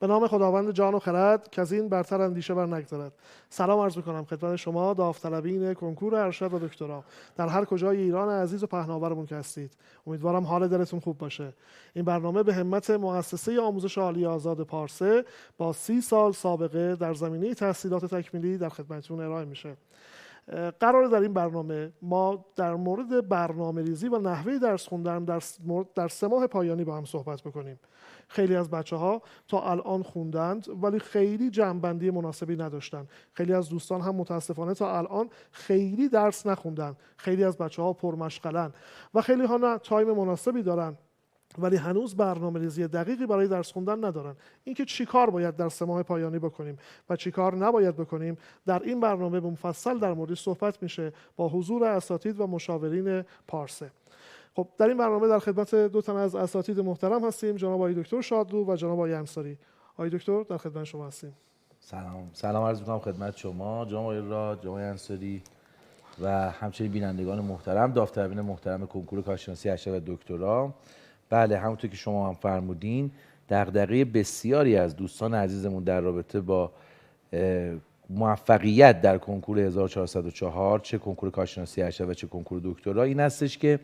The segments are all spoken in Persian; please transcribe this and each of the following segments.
به نام خداوند جان و خرد که از این برتر اندیشه بر نگذرد. سلام عرض می‌کنم خدمت شما داوطلبین کنکور ارشد و دکترا در هر کجای ایران عزیز و پهناورمون که هستید. امیدوارم حال دلتون خوب باشه. این برنامه به همت مؤسسه آموزش عالی آزاد پارسه با 30 سال سابقه در زمینه تحصیلات تکمیلی در خدمتتون ارائه میشه. قراره در این برنامه ما در مورد برنامه‌ریزی و نحوه درس خوندن در 3 ماه پایانی با هم صحبت بکنیم. خیلی از بچه‌ها تا الان خوندند ولی خیلی جمع‌بندی مناسبی نداشتن. خیلی از دوستان هم متاسفانه تا الان خیلی درس نخوندن. خیلی از بچه‌ها پرمشغلن و خیلی ها نه تایم مناسبی دارن ولی هنوز برنامه‌ریزی دقیقی برای درس خوندن ندارن. اینکه چیکار باید در 3 ماه پایانی بکنیم و چیکار نباید بکنیم در این برنامه به مفصل در موردش صحبت میشه با حضور اساتید و مشاورین پارسه. خب در این برنامه در خدمت 2 تن از اساتید محترم هستیم، جناب آقای دکتر شادرو و جناب آقای انصاری. آقای دکتر در خدمت شما هستیم. سلام عرض می‌کنم خدمت شما جناب آقای راد، جناب آقای انصاری و همچنین بینندگان محترم، داوطلبین محترم کنکور کارشناسی ارشد و دکترا. بله، همونطور که شما هم فرمودین دغدغه بسیاری از دوستان عزیزمون در رابطه با موفقیت در کنکور 1404 چه کنکور کارشناسی ارشد و چه کنکور دکترا این هستش که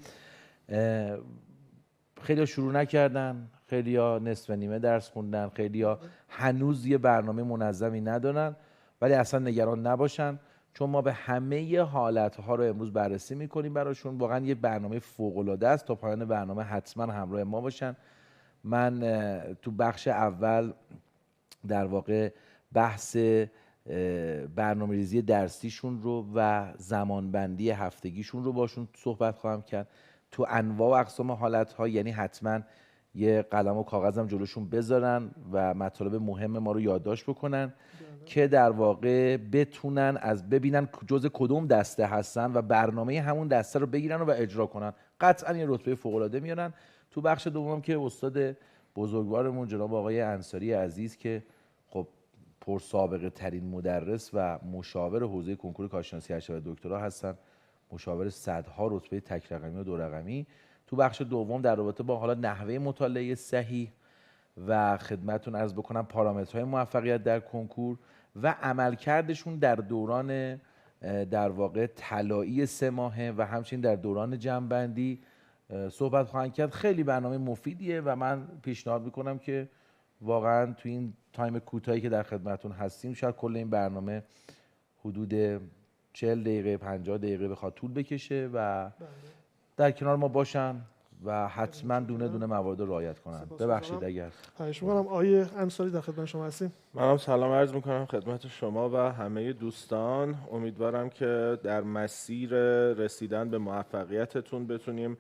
خیلی‌ها شروع نکردن، خیلی‌ها نصف و نیمه درس خوندن، خیلی‌ها هنوز یه برنامه منظمی ندارن، ولی اصلا نگران نباشن چون ما به همه حالت‌ها رو امروز بررسی می‌کنیم براشون. واقعا یه برنامه فوق‌العاده است. تا پایان برنامه حتما همراه ما باشن. من تو بخش اول در واقع بحث برنامه‌ریزی درسیشون رو و زمانبندی هفتگیشون رو باشون صحبت خواهم کرد. تو انواع و اقسام حالت‌ها، یعنی حتما یه قلم و کاغذم جلوشون بذارن و مطالب مهم ما رو یادداشت بکنن که در واقع بتونن از ببینن جزء کدوم دسته هستن و برنامه همون دسته رو بگیرن و اجرا کنن. قطعا یه رتبه فوق‌العاده میارن. تو بخش دوم که استاد بزرگوارمون جناب آقای انصاری عزیز که خب پرسابقه ترین مدرس و مشاور حوزه کنکور کارشناسی ارشد و دکترا هستن، مشاور صدها رتبه تک رقمی و 2 رقمی. تو بخش دوم در رابطه با حالا نحوه مطالعه صحیح و خدمتتون عرض بکنم پارامترهای موفقیت در کنکور و عملکردشون در دوران در واقع طلایی 3 ماهه و همچنین در دوران جمع‌بندی صحبت خواهند کرد. خیلی برنامه مفیدیه و من پیشنهاد میکنم که واقعا تو این تایم کوتاهی که در خدمتتون هستیم شاید کل این برنامه حدود 40 دقیقه 50 دقیقه بخواد طول بکشه و در کنار ما باشن و حتما دونه دونه موارد رو رعایت کنن. ببخشید اگر خواهش می‌کنم. آقای انصاری در خدمت شما هستیم. منم سلام عرض میکنم خدمت شما و همه دوستان. امیدوارم که در مسیر رسیدن به موفقیتتون بتونیم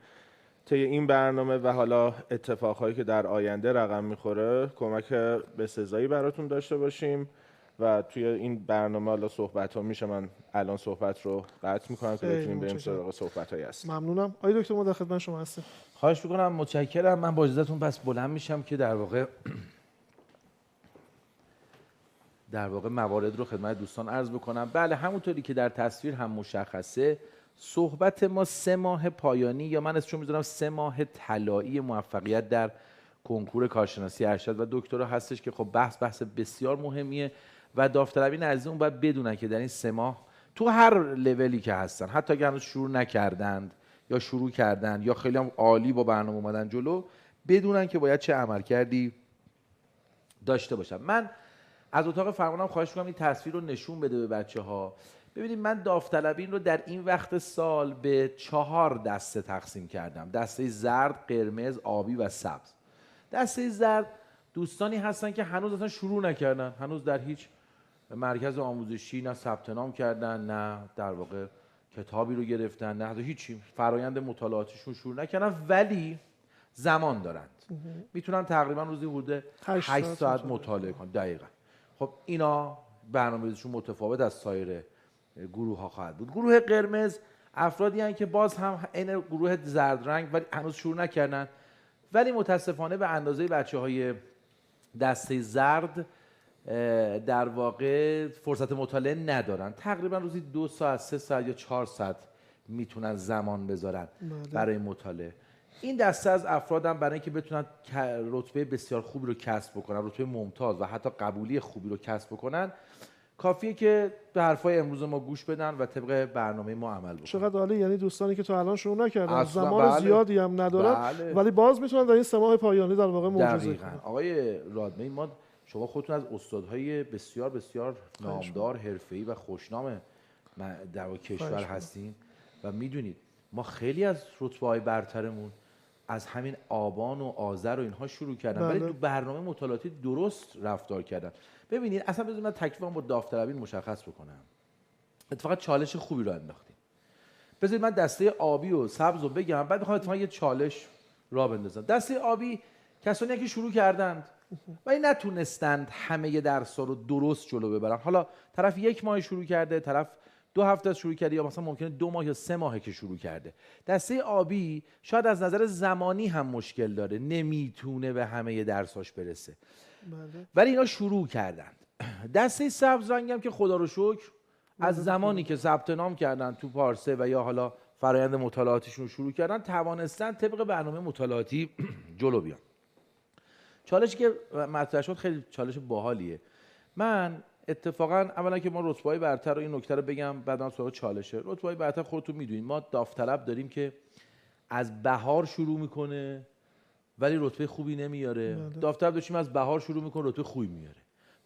طی این برنامه و حالا اتفاقهایی که در آینده رقم میخوره کمک بسزایی براتون داشته باشیم و توی این برنامه حالا صحبت ها میشه. من الان صحبت رو قطع میکنم که بتونیم بریم سراغ صحبت های هست. ممنونم. آقای دکتر ما در خدمت شما هستیم. خواهش میکنم. متشکرم. من با اجازهتون پس بلند میشم که در واقع موارد رو خدمت دوستان عرض بکنم. بله، همونطوری که در تصویر هم مشخصه صحبت ما 3 ماه پایانی یا من اسمش میذارم 3 ماه طلایی موفقیت در کنکور کارشناسی ارشد و دکترا هستش که خب بحث بسیار مهمیه و داوطلبین عزیزمون باید بدونن که در این 3 ماه تو هر لولی که هستن، حتی اگر هنوز شروع نکردند یا شروع کردن یا خیلی هم عالی با برنامه اومدن جلو، بدونن که باید چه عملکردی داشته باشن. من از اتاق فرمانم خواهش می‌کنم این تصویر رو نشون بده به بچه‌ها. ببینید من داوطلبین رو در این وقت سال به 4 دسته تقسیم کردم. دسته زرد، قرمز، آبی و سبز. دسته زرد دوستانی هستن که هنوز اصلا شروع نکردن، هنوز در هیچ مرکز آموزشی نه ثبت نام کردن، نه در واقع کتابی رو گرفتن، نه هیچی، فرایند مطالعاتشون شروع نکردن ولی زمان دارند. میتونن تقریبا روزی حدود 8 ساعت مطالعه کنن. دقیقاً. خب اینا برنامه‌ریزیشون متفاوت از سایر گروه ها خواهد بود. گروه قرمز افرادی هستند که باز هم عین گروه زرد رنگ ولی هنوز شروع نکردن، ولی متاسفانه به اندازه بچه‌های دسته زرد در واقع فرصت مطالعه ندارن. تقریبا روزی 2 ساعت 3 ساعت یا 4 ساعت میتونن زمان بذارن برای مطالعه. این دسته از افرادم برای اینکه بتونن رتبه بسیار خوبی رو کسب بکنن، رتبه ممتاز و حتی قبولی خوبی رو کسب بکنن، کافیه که به حرفای امروز ما گوش بدن و طبق برنامه ما عمل بکنن. چقدر عالی. یعنی دوستانی که تو الان شروع نکردن، اصلا زمان بله. زیادی هم ندارن، بله. ولی باز میتونن در این 3 ماه پایانی در واقع معجزه دقیقاً. کنن. آقای رادمی، ما شما خودتون از استادهای بسیار بسیار نامدار، حرفه‌ای و خوشنام در واقع کشور هستین و میدونید ما خیلی از رتبه‌های برترمون از همین آبان و آذر و اینها شروع کردن، ولی تو برنامه مطالعاتی درست رفتار کردن. ببینید اصلا بذارید من تکلیفم با داوطلبی مشخص بکنم. اتفاقا چالش خوبی رو انداختیم. بذارید من دسته آبی و سبز رو بگم، بعد میخوام اتفاقا یه چالش راه بندازم. دسته آبی کسانی که شروع کردند ولی نتونستند همه درس‌ها رو درست جلو ببرن. حالا طرف 1 ماه شروع کرده، طرف 2 هفته شروع کرده، یا مثلا ممکنه 2 ماه یا 3 ماهه که شروع کرده. دسته آبی شاید از نظر زمانی هم مشکل داره، نمیتونه به همه درساش برسه. بله. ولی اینا شروع کردند. دسته سبز رنگم که خدا رو شکر از زمانی که ثبت نام کردن تو پارسه و یا حالا فرآیند مطالعاتیشون رو شروع کردن، توانستن طبق برنامه مطالعاتی جلو بیان. چالشی که مطرح شد خیلی چالش باحالیه. من اتفاقا اولا که ما رتبه‌های برتر رو، این نکته رو بگم بعداً سراغ چالشه. رتبه‌های برتر خودتون میدونید ما داوطلب داریم که از بهار شروع میکنه ولی رتبه خوبی نمیاره. داوطلب داشتیم از بهار شروع میکنه رتبه خوبی میاره.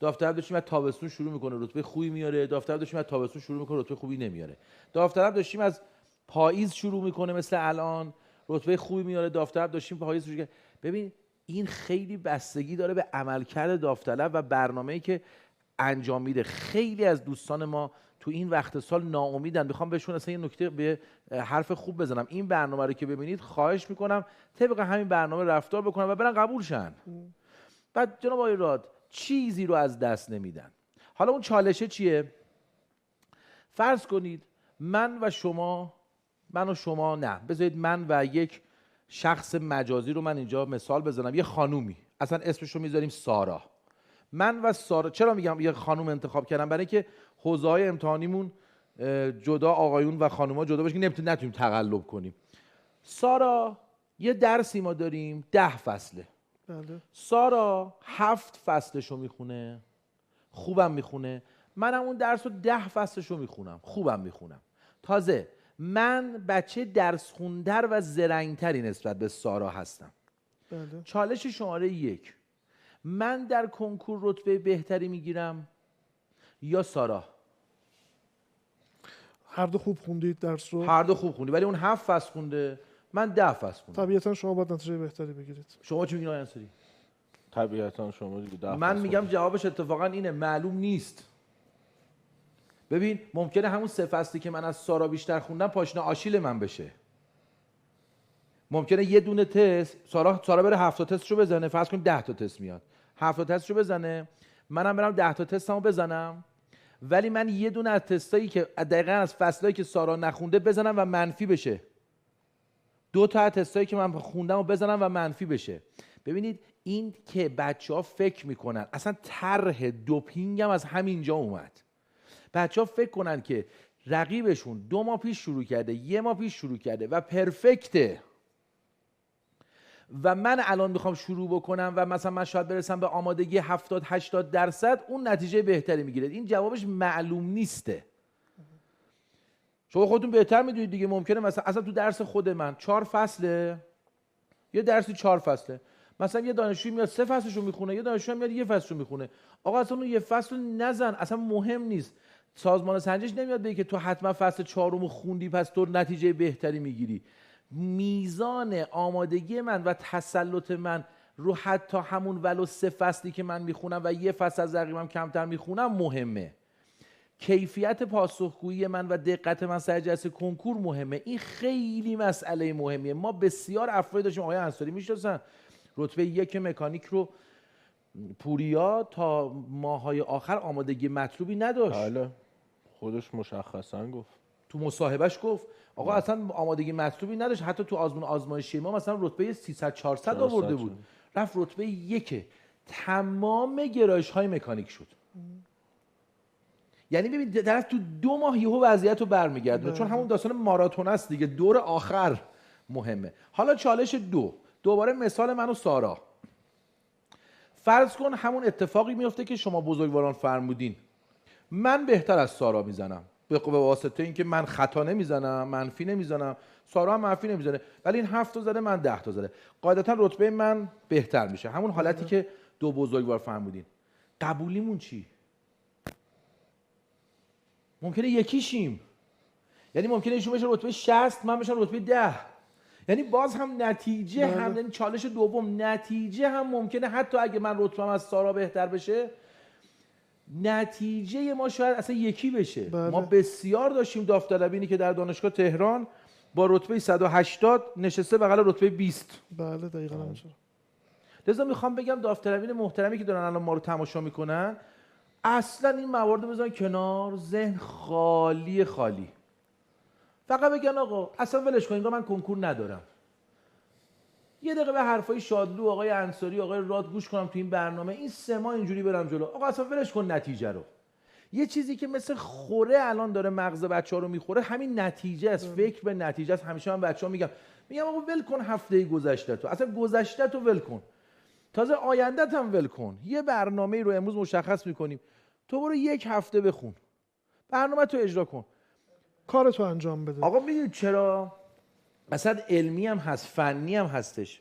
داوطلب داشتیم از تابستون شروع میکنه رتبه خوبی میاره. داوطلب داشتیم از تابستون شروع میکنه رتبه خوبی نمیاره. داوطلب داشتیم از پاییز شروع میکنه مثل الان رتبه خوبی میاره. داوطلب داشتیم پاییز شروع. ببین این خیلی بستگی داره به عملکرد داوطلب و برنامه‌ای که انجام میده. خیلی از دوستان ما تو این وقت سال ناامیدن. میخوام بهشون اصلا یه نکته به حرف خوب بزنم. این برنامه رو که ببینید خواهش میکنم طبق همین برنامه رفتار بکنن و برن قبول شن. بعد جناب آقای راد چیزی رو از دست نمیدن. حالا اون چالشه چیه؟ فرض کنید من و شما نه، بذارید من و یک شخص مجازی رو من اینجا مثال بزنم، یه خانومی، اصلا اسمش رو میذاریم سارا. من و سارا، چرا میگم یه خانوم انتخاب کردم؟ برای اینکه حوزه‌های امتحانیمون جدا، آقایون و خانوما جدا باشه که نتونیم تقلب کنیم. سارا یه درسی ما داریم 10 فصله. بله. سارا 7 فصلشو میخونه، خوبم میخونه. منم اون درس رو 10 فصلشو میخونم، خوبم میخونم. تازه من بچه درس خوندر و زرنگتری نسبت به سارا هستم. بله. چالش شماره 1، من در کنکور رتبه بهتری میگیرم یا سارا؟ هر دو خوب خوندید درس رو. هر دو خوب خوندی، ولی اون 7 فصل خونده، من 10 فصل خوندم. طبیعتا شما باید نتیجه بهتری بگیرید. شما چی میگین آقای انصاری؟ طبیعتا شما دیگه 10 من میگم جوابش اتفاقا اینه، معلوم نیست. ببین ممکنه همون 3 فصلی که من از سارا بیشتر خوندم پاشنه آشیل من بشه. ممکنه یه دونه تست سارا بره 7 تا تستشو بزنه، فرض کنیم 10 تا تست میاد، 7 تا تستشو بزنه، منم برم 10 تا تستمو بزنم، ولی من یه دونه از تستایی که دقیقاً از فصلایی که سارا نخونده بزنم و منفی بشه. 2 تا از تستایی که من خوندم و بزنم و منفی بشه. ببینید این که بچه‌ها فکر میکنن، اصلا طرح دوپینگ هم از همینجا اومد. بچه‌ها فکر کنن که رقیبشون 2 ماه پیش شروع کرده، 1 ماه پیش شروع کرده و پرفکته و من الان میخوام شروع بکنم و مثلا من شاید برسم به آمادگی 70-80% اون نتیجه بهتری میگیره. این جوابش معلوم نیسته. شما خودتون بهتر میدونید دیگه. ممکنه مثلا اصلا تو درس خود من 4 فصله، یه درسی 4 فصله، مثلا یه دانشجوی میاد 3 فصلشو میخونه، یه دانشجوی میاد 1 فصلشو میخونه. آقا اصلا اون 1 فصل نزن، اصلا مهم نیست. سازمان سنجش نمیاد بگه که تو حتما فصل 4 رو خوندی پس تو نتیجه بهتری میگیری. میزان آمادگی من و تسلط من رو حتی همون ولو 3 فصلی که من میخونم و 1 فصل از رقیبم کمتر میخونم مهمه. کیفیت پاسخگویی من و دقت من سر جلسه کنکور مهمه. این خیلی مسئله مهمیه. ما بسیار افرادی داشتیم، آقای انصاری میشناسن، رتبه 1 مکانیک رو پوریا تا ماهای آخر آمادگی مطلوبی نداشت. بله خودش مشخصا گفت، تو مصاحبهش گفت آقا اصلا آمادگی مطلوبی نداشت. حتی تو آزمایشی ما مثلا رتبه 300-400 آورده بود، رفت رتبه 1 تمام گرایش های مکانیک شد. یعنی ببین طرف تو 2 ماه یهو وضعیت رو برمیگردونه، چون همون داستان ماراتون است دیگه، دور آخر مهمه. حالا چالش دوباره مثال من و سارا. فرض کن همون اتفاقی میفته که شما بزرگواران فرمودین. من بهتر از سارا میزنم به واسطه اینکه من خطا نمیزنم، منفی نمیزنم، سارا هم منفی نمیزنه، ولی این 7 تا زده من 10 تا زده. قاعدتا رتبه من بهتر میشه. همون حالتی که دو بزرگوار فرمودین. قبولیمون چی؟ ممکنه یکیشیم. یعنی ممکنه ایشون بشه رتبه 60 من بشم رتبه 10. یعنی باز هم نتیجه هم، یعنی چالش دوم نتیجه هم ممکنه حتی اگه من رتبه‌ام از سارا بهتر بشه نتیجه ما شاید اصلا یکی بشه. ما بسیار داشتیم داوطلبینی که در دانشگاه تهران با رتبه 180 نشسته بغل رتبه 20. بله دقیقاً همینطور. لذا میخوام بگم داوطلبین محترمی که دارن الان ما رو تماشا میکنن اصلا این موارد رو بذارن کنار، ذهن خالی خالی. فقط بگن آقا اصلا ولش کن، انگار من کنکور ندارم. یه دقیقه به حرفای شادلو، آقای انصاری، آقای راد گوش کنم تو این برنامه، این 3 ماه اینجوری برم جلو. آقا اصلا ولش کن نتیجه رو. یه چیزی که مثل خوره الان داره مغز بچه‌ها رو میخوره همین نتیجه است. فکر به نتیجه است. همیشه من بچه‌ها میگم آقا ول کن هفته گذشته تو، اصلا گذشته تو ول کن، تازه آینده‌ت هم ول کن. یه برنامه‌ای رو امروز مشخص می‌کنیم، تو برو 1 هفته بخون، برنامه تو اجرا کن، کارتو انجام بده. آقا میدونید چرا؟ اصلا علمی هم هست، فنی هم هستش.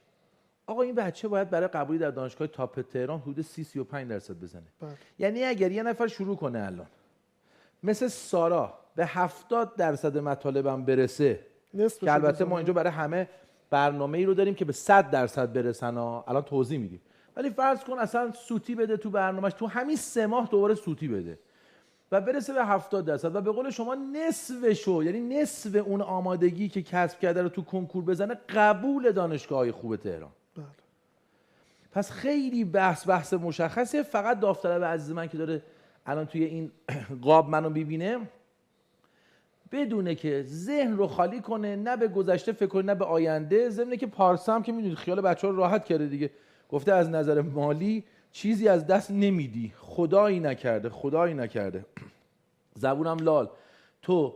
آقا این بچه باید برای قبولی در دانشگاه تاپ تهران حدود 30-35% بزنه. یعنی اگر یه نفر شروع کنه الان مثل سارا به 70% مطالبم برسه، که البته ما اینجا برای همه برنامه‌ای رو داریم که به 100% برسن، الان توضیح میدیم، ولی فرض کن اصلا سوتی بده تو برنامه‌اش، تو همین 3 ماه دوباره سوتی بده و برسه به 70% و به قول شما نصفشو، یعنی نصف اون آمادگی که کسب کرده رو تو کنکور بزنه، قبول دانشگاه‌های خوب تهران. بله. پس خیلی بحث مشخصه. فقط داوطلب عزیز من که داره الان توی این قاب منو می‌بینه بدونه که ذهن رو خالی کنه، نه به گذشته فکر کنه نه به آینده. ضمن که پارسا هم که میدونید خیال بچه‌ها رو راحت کرده دیگه، گفته از نظر مالی چیزی از دست نمیدی، خدایی نکرده. زبونم لال، تو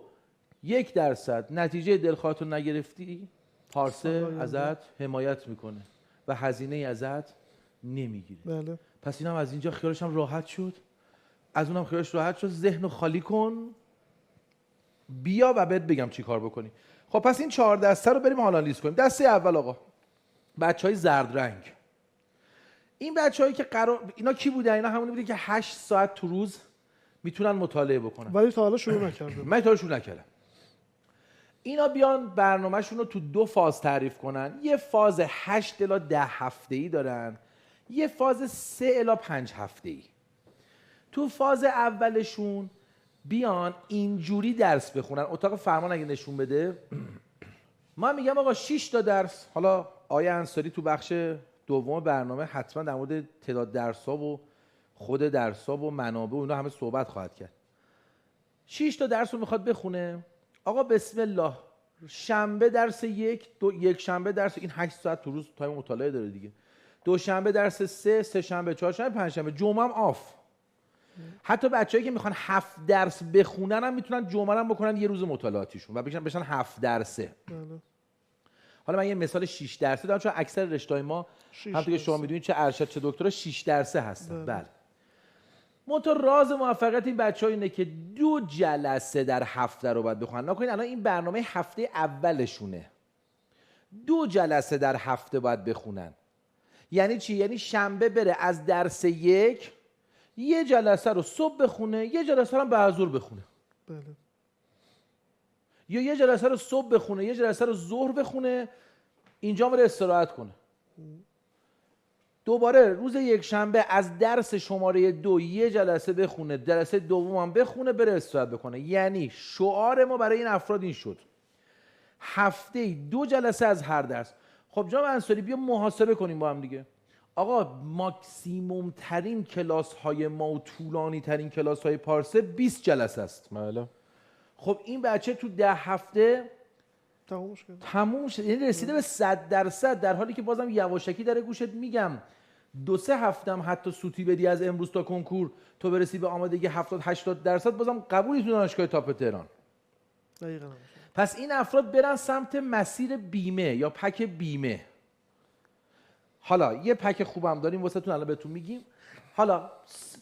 1% نتیجه دلخواهتو نگرفتی، پارسه ازت حمایت میکنه و هزینه ازت نمیگیره. بله. پس اینم از اینجا خیالش هم راحت شد، از اونم خیالش راحت شد. ذهن رو خالی کن، بیا و بهت بگم چی کار بکنی. خب پس این 4 دسته رو بریم آنالیز کنیم. دسته اول آقا بچهای زرد رنگ. این بچه‌هایی که اینا کی بودن؟ اینا همونی بودن که 8 ساعت تو روز میتونن مطالعه بکنن. ولی تا حالا شروع نکردم. من تا حالا شروع نکردم. اینا بیان برنامه‌شون رو تو 2 فاز تعریف کنن. یه فاز 8 الی 10 هفته‌ای دارن، یه فاز 3 الی 5 هفته‌ای. تو فاز اولشون بیان اینجوری درس بخونن. اتاق فرمان اگه نشون بده، من میگم آقا 6 تا درس. حالا آیه انصاری تو بخش دوم برنامه حتما در مورد تعداد درس‌ها و خود درس‌ها و منابع و اینا همه صحبت خواهد کرد. 6 تا درس رو میخواد بخونه. آقا بسم الله، شنبه درس 1، یک شنبه درس، این 8 ساعت تو روز تایم مطالعه داره دیگه. دوشنبه درس 3، سه شنبه، چهارشنبه، پنجشنبه، جمعه هم آف. حتی بچه‌ای که میخوان 7 درس بخونن هم میتونن جمعه هم بکنن یه روز مطالعاتیشون و بشن 7 درسه. حالا من یه مثال 6 درسه دارم، چون اکثر رشته‌های ما همونطور که شما میدونید چه ارشد چه دکترا 6 درسه هستن. بله. منتها راز موفقیت این بچه‌ها اینه که 2 جلسه در هفته رو باید بخونن. نکنید الان این برنامه هفته اولشونه. 2 جلسه در هفته باید بخونن. یعنی چی؟ یعنی شنبه بره از درس 1 یه جلسه رو صبح بخونه، یه جلسه رو بعد از ظهر بخونه. بله. یا یه جلسه رو صبح بخونه، یه جلسه رو ظهر بخونه، اینجا بره استراحت کنه. دوباره روز یک شنبه از درس شماره 2 یه جلسه بخونه، جلسه دوم هم بخونه، بره استراحت بکنه. یعنی شعار ما برای این افراد این شد: هفته 2 جلسه از هر درس. خب جناب انصاری بیا محاسبه کنیم با هم دیگه. آقا ماکسیموم ترین کلاس های ما و طولانی ترین کلاس های پارسه 20 جلسه است. بله. خب این بچه تو 10 هفته تموم شد، یعنی رسیده به 100%، در حالی که بازم یواشکی داره گوشت میگم 2-3 هفته هم حتی سوتی بدی از امروز تا کنکور تو برسی به آمادگی 70-80%، بازم قبولی تو دانشگاه تاپ تهران. دقیقاً. پس این افراد برن سمت مسیر بیمه یا پک بیمه. حالا یه پک خوبم داریم واسهتون الان بهتون میگیم. حالا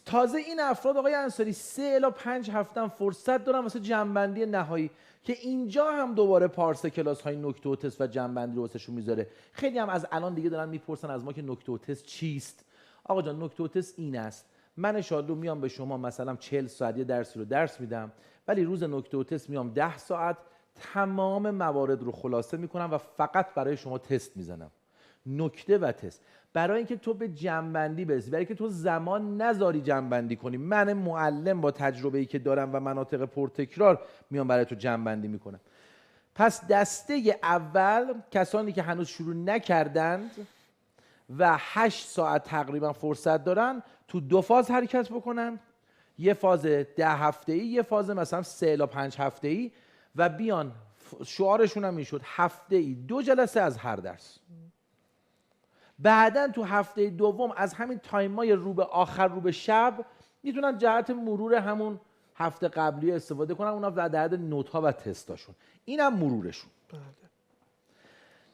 تازه این افراد آقای انصاری 3 الی 5 هفته فرصت دارن واسه جمع‌بندی نهایی که اینجا هم دوباره پارسه کلاس های نکته و تست و جمع‌بندی رو واسهشون میذاره. خیلی هم از الان دیگه دارن میپرسن از ما که نکته و تست چیست. آقا جان نکته و تست این است، من شادلو میام به شما مثلا 40 ساعت یه درسی رو درس میدم، ولی روز نکته و تست میام 10 ساعت تمام موارد رو خلاصه میکنم و فقط برای شما تست میزنم. نکته و تست برای اینکه تو به جمع‌بندی برسی، برای اینکه تو زمان نذاری جمع‌بندی کنی. من معلم با تجربه‌ای که دارم و مناطق پرتکرار میام برای تو جمع‌بندی میکنم. پس دسته اول کسانی که هنوز شروع نکردند و 8 ساعت تقریبا فرصت دارن تو 2 فاز حرکت بکنن، یه فاز 10 هفته‌ای، یه فاز مثلا 3 الی 5 هفته‌ای و بیان شعارشون هم این شد هفته‌ای 2 جلسه از هر درس. بعدن تو هفته دوم از همین تایمای رو به آخر رو به شب میتونن جهت مرور همون هفته قبلی استفاده کنن، اونا در عدد نوت ها و تستاشون. اینم مرورشون. بله.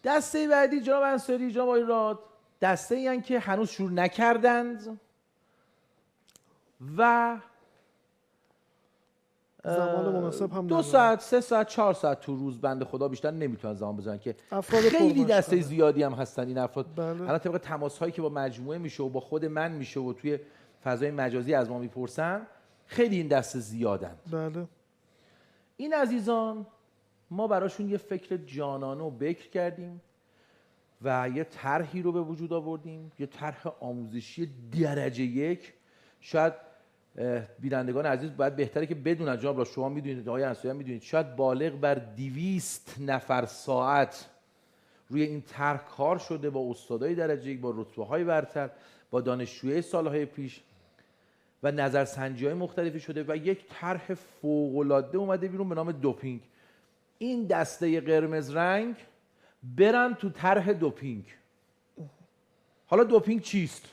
دسته بعدی جناب انصاری، جناب ایراد، دسته این که هنوز شروع نکردند و زمان مناسب هم 2 ساعت 3 ساعت 4 ساعت تو روز بنده خدا بیشتر نمیتونن زمان بذارن که خیلی دسته زیادی هم هستن این افراد. بله. الان طبق تماس هایی که با مجموعه میشه و با خود من میشه و توی فضای مجازی از ما میپرسن خیلی این دسته زیادن. بله. این عزیزان ما براشون یه فکر جانانه و بکر کردیم و یه طرحی رو به وجود آوردیم، یه طرح آموزشی درجه 1. شاید بینندگان عزیز باید بهتره که بدونن، جناب را شما میدونید، آقای انصاری هم میدونید، شاید بالغ بر 200 نفر ساعت روی این طرح کار شده با استادای درجه 1، با رتبه‌های برتر، با دانشجوی سالهای پیش و نظرسنجی‌های مختلفی شده و یک طرح فوق‌العاده اومده بیرون به نام دوپینگ. این دسته قرمز رنگ برن تو طرح دوپینگ. حالا دوپینگ چیست؟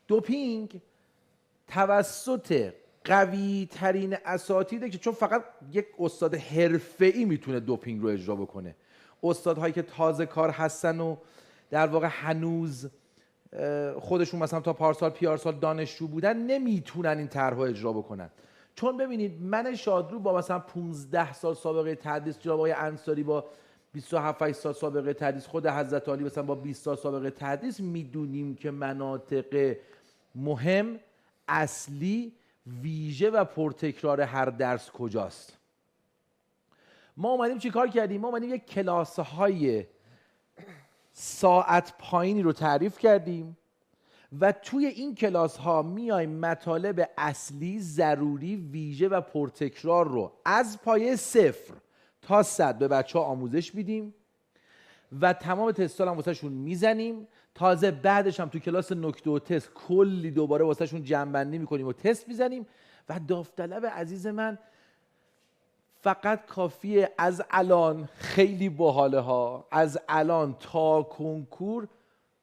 دوپینگ توسط قوی ترین اساتیده که چون فقط یک استاد حرفه‌ای میتونه دوپینگ رو اجرا بکنه. استادهایی که تازه کار هستن و در واقع هنوز خودشون مثلا تا پارسال پیارسال دانشجو بودن نمیتونن این طرح رو اجرا بکنن. چون ببینید من شادرو با مثلا 15 سال سابقه تدریس، جناب آقای انصاری با 27 سال سابقه تدریس، خود حضرت علی مثلا با 20 سال سابقه تدریس، میدونیم که مناطق مهم، اصلی، ویژه و پرتکرار هر درس کجاست. ما اومدیم چی کار کردیم؟ ما اومدیم یک کلاس‌های ساعت پایینی رو تعریف کردیم و توی این کلاس‌ها میایم مطالب اصلی، ضروری، ویژه و پرتکرار رو از پایه 0 تا 100 به بچه‌ها آموزش میدیم و تمام تست‌ها هم واسهشون میزنیم. تازه بعدش هم تو کلاس نکته و تست کلی دوباره واسهشون جمع‌بندی میکنیم و تست میزنیم و داوطلب عزیز من فقط کافیه از الان، خیلی باحاله ها، از الان تا کنکور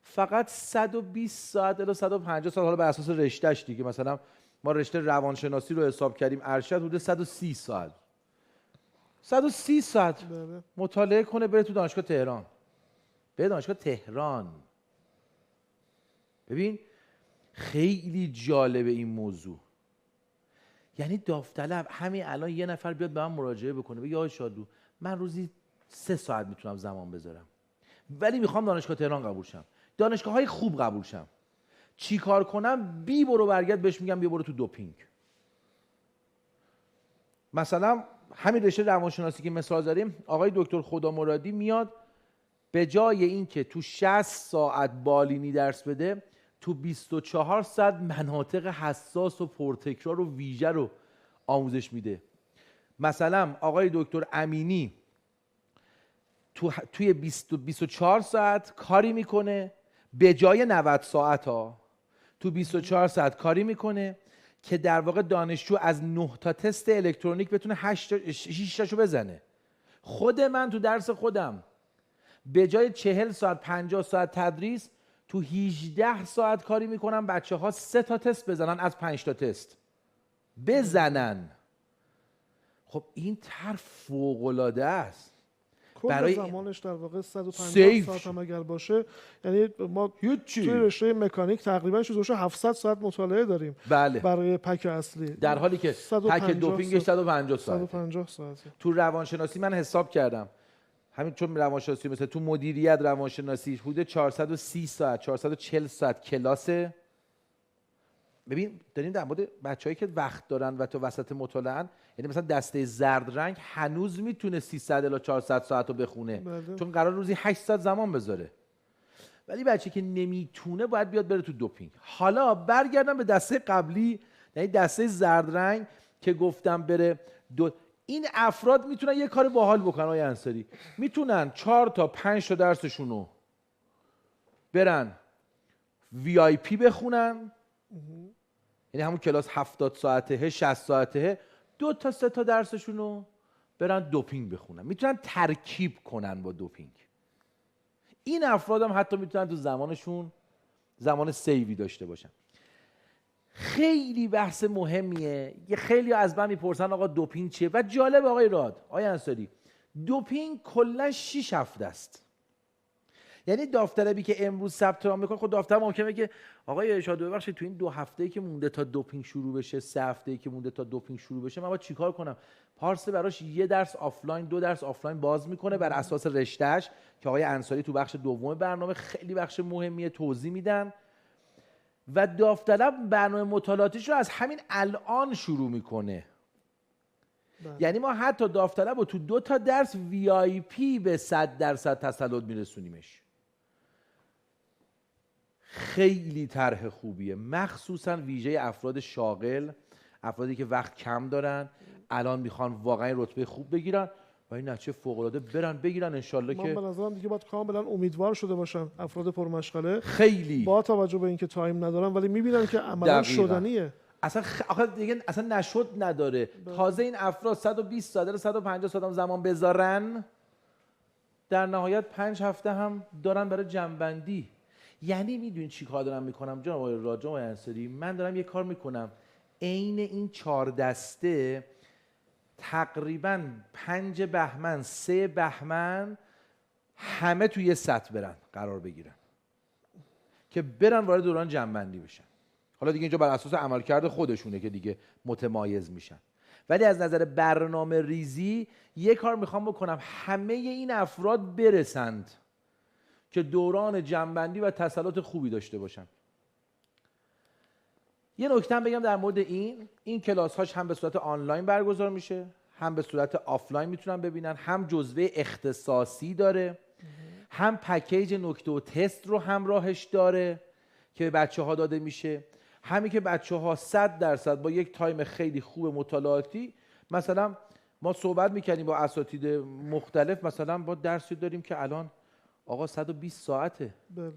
فقط 120 ساعت الی 150 ساعت، حالا بر اساس رشتهش دیگه، مثلا ما رشته روانشناسی رو حساب کردیم ارشد حدود 130 ساعت 130 ساعت مطالعه کنه، بره تو دانشگاه تهران، بره دانشگاه تهران. ببین خیلی جالبه این موضوع. یعنی داوطلب همین الان یه نفر بیاد به من مراجعه بکنه بگه آقای شادو من روزی 3 ساعت میتونم زمان بذارم ولی میخوام دانشگاه تهران قبول شم، دانشگاه های خوب قبول شم، چی کار کنم؟ بی برو برگرد بهش میگم بیا برو تو دوپینگ. مثلا همین رشته روانشناسی که مثال داریم، آقای دکتر خدامرادی میاد به جای اینکه تو 60 ساعت بالینی درس بده، تو 24 ساعت مناطق حساس و پرتکرار و ویژه رو آموزش میده. مثلا آقای دکتر امینی توی 24 ساعت کاری میکنه به جای 90 ساعت ها، تو 24 ساعت کاری میکنه که در واقع دانشجو از 9 تا تست الکترونیک بتونه 6 تاشو بزنه. خود من تو درس خودم به جای 40 ساعت 50 ساعت تدریس تو 18 ساعت کاری میکنم بچه ها 3 تا تست بزنن از 5 تا تست بزنن. خب این طرح فوق‌العاده است. کل برای زمانش در واقع 150 سیف ساعت هم اگر باشه، یعنی ما هیچی. توی رشته مکانیک تقریبا چیزوش 700 ساعت مطالعه داریم بله. برای پک اصلی، در حالی که پک دوپینگش 150 ساعت. 150 ساعت. تو روانشناسی من حساب کردم، همین چون روانشناسی مثل تو مدیریت روانشناسی حدود 430 ساعت 440 ساعت کلاسه. ببین داریم در مورد بچه‌ای که وقت دارن و تو وسط مطالعه‌ان، یعنی مثلا دسته زرد رنگ هنوز میتونه 300 الی 400 ساعت رو بخونه بله. چون قرار روزی 8 ساعت زمان بذاره. ولی بچه که نمیتونه باید بیاد بره تو دوپینگ. حالا برگردم به دسته قبلی، یعنی دسته زرد رنگ که گفتم بره این افراد میتونن یه کار باحال بکنن. آقای انصاری میتونن 4 تا 5 تا درسشون رو برن VIP بخونن، یعنی همون کلاس 70 ساعته 60 ساعته، 2 تا 3 تا درسشون رو برن دوپینگ بخونن. میتونن ترکیب کنن با دوپینگ. این افراد هم حتی میتونن تو زمانشون زمان سیوی داشته باشن. خیلی بحث مهمیه. یه خیلی از من میپرسن آقا دوپینگ چیه؟ و جالب آقای راد، آقای انصاری، دوپینگ کلا 6 هفته است. یعنی داوطلبی که امروز ثبت نام میکنه، خود داوطلب ممکنه بگه آقای ارشاد ببخشید تو این 2 هفته‌ای که مونده تا دوپینگ شروع بشه، 3 هفته‌ای که مونده تا دوپینگ شروع بشه، من باید چیکار کنم؟ پارسه براش 1 درس آفلاین 2 درس آفلاین باز میکنه بر اساس رشتهش که آقای انصاری تو بخش دوم برنامه خیلی بخش مهمیه توضیح میدن و داوطلب برنامه مطالعاتیش رو از همین الان شروع میکنه. یعنی ما حتی داوطلب رو تو 2 تا درس VIP به 100% تسلط میرسونیمش. خیلی طرح خوبیه، مخصوصا ویژه افراد شاغل، افرادی که وقت کم دارن، الان میخوان واقعا رتبه خوب بگیرن و این نتیجه فوق العاده برن بگیرن انشالله. که من به نظرم دیگه باید کاملا امیدوار شده باشن افراد پرمشغله، خیلی با توجه به اینکه تایم ندارن ولی میبینن که عملا شدنیه. اصلا آخه دیگه اصلا نشد نداره. تازه این افراد 120 ساعت 150 ساعت هم زمان بذارن، در نهایت 5 هفته هم دارن برای جنبندی. یعنی میدونین چی کار دارم میکنم جناب آقای راجع آقای انصاری؟ من دارم یه کار میکنم عین این 4 دسته تقریبا 5 بهمن 3 بهمن همه توی یه سطح برن قرار بگیرن که برن وارد دوران جنبندی بشن. حالا دیگه اینجا بر اساس عملکرد خودشونه که دیگه متمایز میشن. ولی از نظر برنامه ریزی یه کار میخوام بکنم همه این افراد برسند که دوران جنبندی و تسلط خوبی داشته باشن. یه نکته هم بگم در مورد این کلاس هاش هم به صورت آنلاین برگزار میشه، هم به صورت آفلاین میتونن ببینن، هم جزوه اختصاصی داره، هم پکیج نکته و تست رو همراهش داره که به بچه ها داده میشه، همین که بچه ها 100% با یک تایم خیلی خوب مطالعاتی، مثلا ما صحبت میکنیم با اساتید مختلف، مثلا با درسی داریم که الان آقا 120 ساعته بله.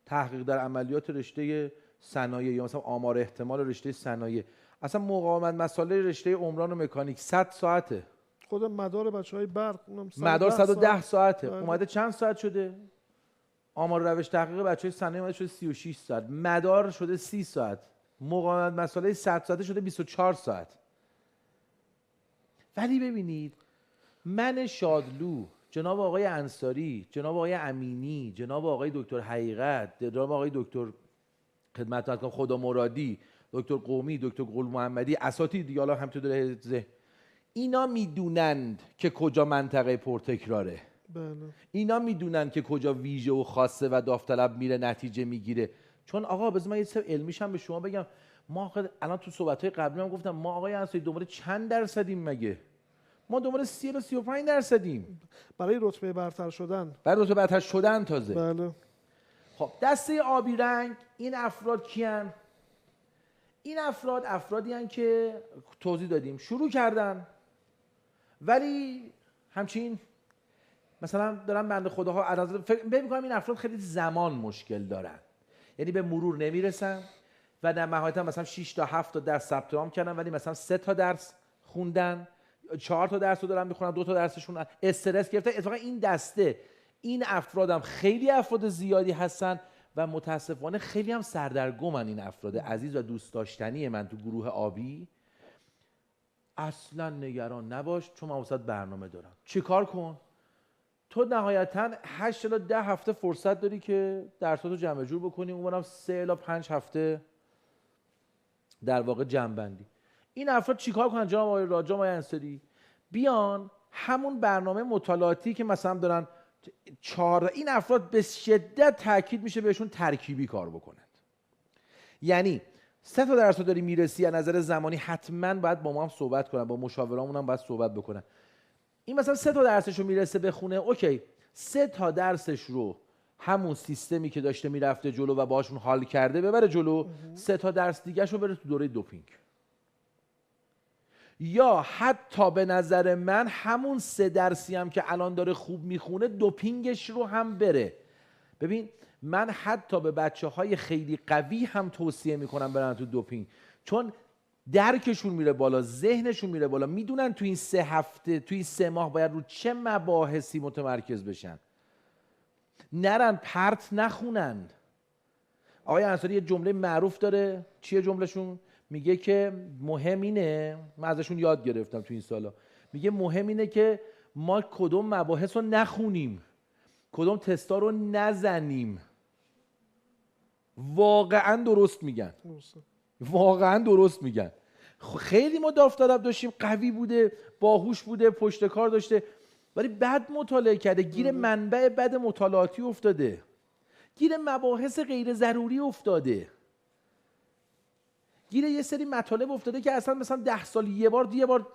تحقیق در عملیات رشته صنایع یا مثلا آمار احتمال رشته صنایع، اصلا مقاومت مسائل رشته عمران و مکانیک 100 ساعته. خود مدار بچهای برق اونم مدار 110 ساعته. بله. اومده چند ساعت شده؟ آمار روش تحقیق بچهای صنایع اومده شده 36 ساعت، مدار شده 30 ساعت، مقاومت مسائل 100 ساعته شده 24 ساعت. ولی ببینید من شادلو، جناب آقای انصاری، جناب آقای امینی، جناب آقای دکتر حقیقت، جناب آقای دکتر خدمتتون کنم خدا مرادی، دکتر قومی، دکتر گل محمدی، اساتید دیگه حالا همینطور داره ذهن، اینا میدونند که کجا منطقه پرتکراره. بله. اینا میدونن که کجا ویژه و خاصه و داوطلب میره نتیجه میگیره. چون آقا بذار من یه چیز علمیش هم به شما بگم، ما الان تو صحبت‌های قبلی هم گفتم ما آقای انصاری دنبال چند درصدیم مگه؟ ما دنبال 30 تا 35 درصدیم برای رتبه برتر شدن. برای رتبه برتر شدن تازه. بله. خب دسته آبی رنگ این افراد کیان؟ این افرادی هستند که توضیح دادیم شروع کردن ولی همچین مثلا دارن بنده خداها فکر می‌کنم این افراد خیلی زمان مشکل دارن، یعنی به مرور نمیرسن و در نهایت مثلا 6 تا 7 تا درس ثبت نام کردن ولی مثلا 3 تا درس خوندن، 4 تا درس رو دارن میخونن، 2 تا درسشون استرس گرفته. اتفاقا این دسته این افرادم خیلی افراد زیادی هستن و متاسفانه خیلی هم سردرگمن. این افراد عزیز و دوست داشتنی من تو گروه آبی اصلا نگران نباش چون من واسه برنامه دارم. چیکار کن؟ تو نهایتا 8 تا 10 هفته فرصت داری که درساتو جمع جور بکنی، اونورم 3 تا 5 هفته در واقع جمع‌بندی. این افراد چیکار کنن جناب آقای راجا آقای انصاری؟ بیان همون برنامه مطالعاتی که مثلا دارن 4 این افراد به شدت تاکید میشه بهشون ترکیبی کار بکنند. یعنی 3 تا درس داری میرسی از نظر زمانی حتما باید با ما هم صحبت کنن، با مشاورامون هم باید صحبت بکنن. این مثلا 3 تا درسش رو میرسه بخونه، اوکی 3 تا درسش رو همون سیستمی که داشته میرفته جلو و باشون حال کرده ببره جلو، 3 تا درس دیگه رو بره تو دوره دوپینگ. یا حتی به نظر من همون 3 درسی هم که الان داره خوب میخونه دوپینگش رو هم بره. ببین من حتی به بچه‌های خیلی قوی هم توصیه میکنم برن تو دوپینگ، چون درکشون میره بالا، ذهنشون میره بالا، میدونن تو این 3 هفته تو این 3 ماه باید رو چه مباحثی متمرکز بشن، نرن پرت نخونن. آقای انصاری یه جمله معروف داره، چیه جملهشون؟ میگه که مهم اینه، من ازشون یاد گرفتم تو این سالا، میگه مهم اینه که ما کدوم مباحث رو نخونیم، کدوم تستا رو نزنیم. واقعا درست میگن، واقعا درست میگن. خیلی ما داوطلب داشتیم، قوی بوده، باهوش بوده، پشت کار داشته، ولی بد مطالعه کرده، گیر منبع بد مطالعاتی افتاده، گیر مباحث غیر ضروری افتاده، گیر یه سری مطالب افتاده که اصلا مثلا 10 سال یه بار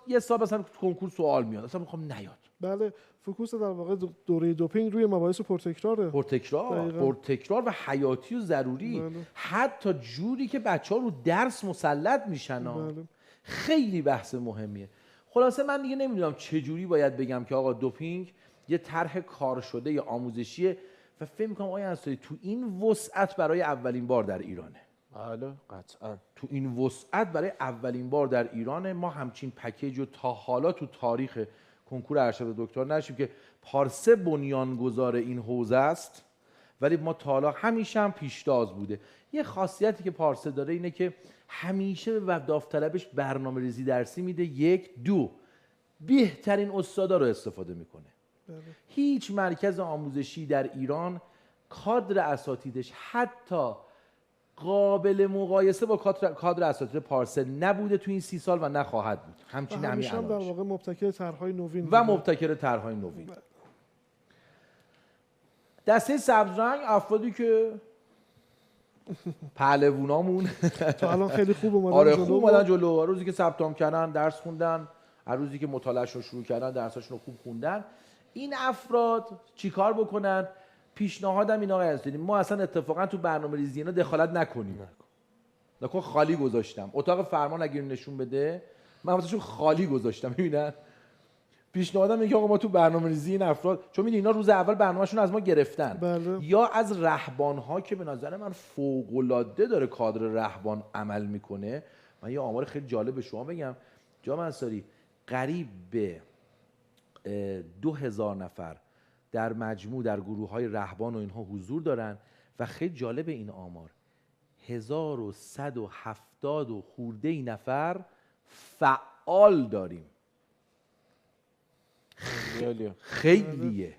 یه سال مثلا کنکور سوال میاد، اصلا میخوام نیاد. بله، فوکوس در واقع دوره دوپینگ روی مباحث پرتکراره، پرتکرار و حیاتی و ضروری. بله. حتی جوری که بچه‌ها رو درس مسلط میشن. بله. خیلی بحث مهمیه. خلاصه من دیگه نمیدونم چه جوری باید بگم که آقا دوپینگ یه طرح کار شده یا آموزشیه و فکر می‌کنم آقای انصاری تو این وسعت برای اولین بار در ایرانه. بله قطعا تو این وسعت برای اولین بار در ایران ما همچین پکیج رو تا حالا تو تاریخ کنکور ارشد دکترا نشیم که پارسه بنیانگذار این حوزه است، ولی ما تا حالا همیشه هم پیشتاز بوده. یه خاصیتی که پارسه داره اینه که همیشه به داوطلبش برنامه‌ریزی درسی میده، 1 2 بهترین استادا رو استفاده میکنه. هیچ مرکز آموزشی در ایران کادر اساتیدش حتی قابل مقایسه با کادر اساتید پارسه نبوده تو این 30 سال و نخواهد بود. همچین همیشه هم در واقع مبتکر طرح‌های نوین و مبتکر طرح‌های نوین. دسته سبزرنگ افرادی که پهلوونامون تا الان خیلی خوب اومدن آره جلو. خوب اومدن جلو. روزی که ثبت نام کردن درس خوندن، هر روزی که مطالعه‌اش رو شروع کردن درساشون رو خوب خوندن. این افراد چیکار بکنن؟ پیشنهادم این آقای انصاری، ما اصلا اتفاقا تو برنامه‌ریزی اینا دخالت نکنیم. نکن خالی گذاشتم. اتاق فرمان اگه نشون بده من واسهشون خالی گذاشتم. ببینن پیشنهادم اینه که آقا ما تو برنامه‌ریزی این افراد، چون می‌دونی اینا روز اول برنامه‌شون از ما گرفتن. بله. یا از رهبان‌ها که به نظر من فوق‌العاده داره کادر رهبان عمل میکنه. من یه آمار خیلی جالب به شما بگم جناب انصاری، قریب به 2000 نفر در مجموع در گروه‌های رهبان و اینها حضور دارن و خیلی جالب این آمار 1170 و خورده نفر فعال داریم. خیلیه.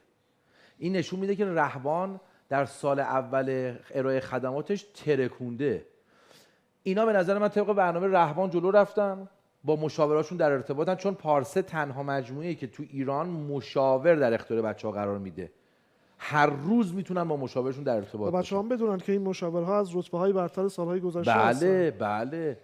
این نشون میده که رهبان در سال اول ارائه خدماتش ترکونده. اینا به نظر من طبق برنامه رهبان جلو رفتن، با مشاوراشون در ارتباطن، چون پارسه تنها مجموعه‌ای که تو ایران مشاور در اختیار بچه‌ها قرار میده. هر روز میتونن با مشاورشون در ارتباط باشن. بچه‌ها هم بدونن که این مشاورها از رتبه‌های برتر سال‌های گذشته هستن. بله.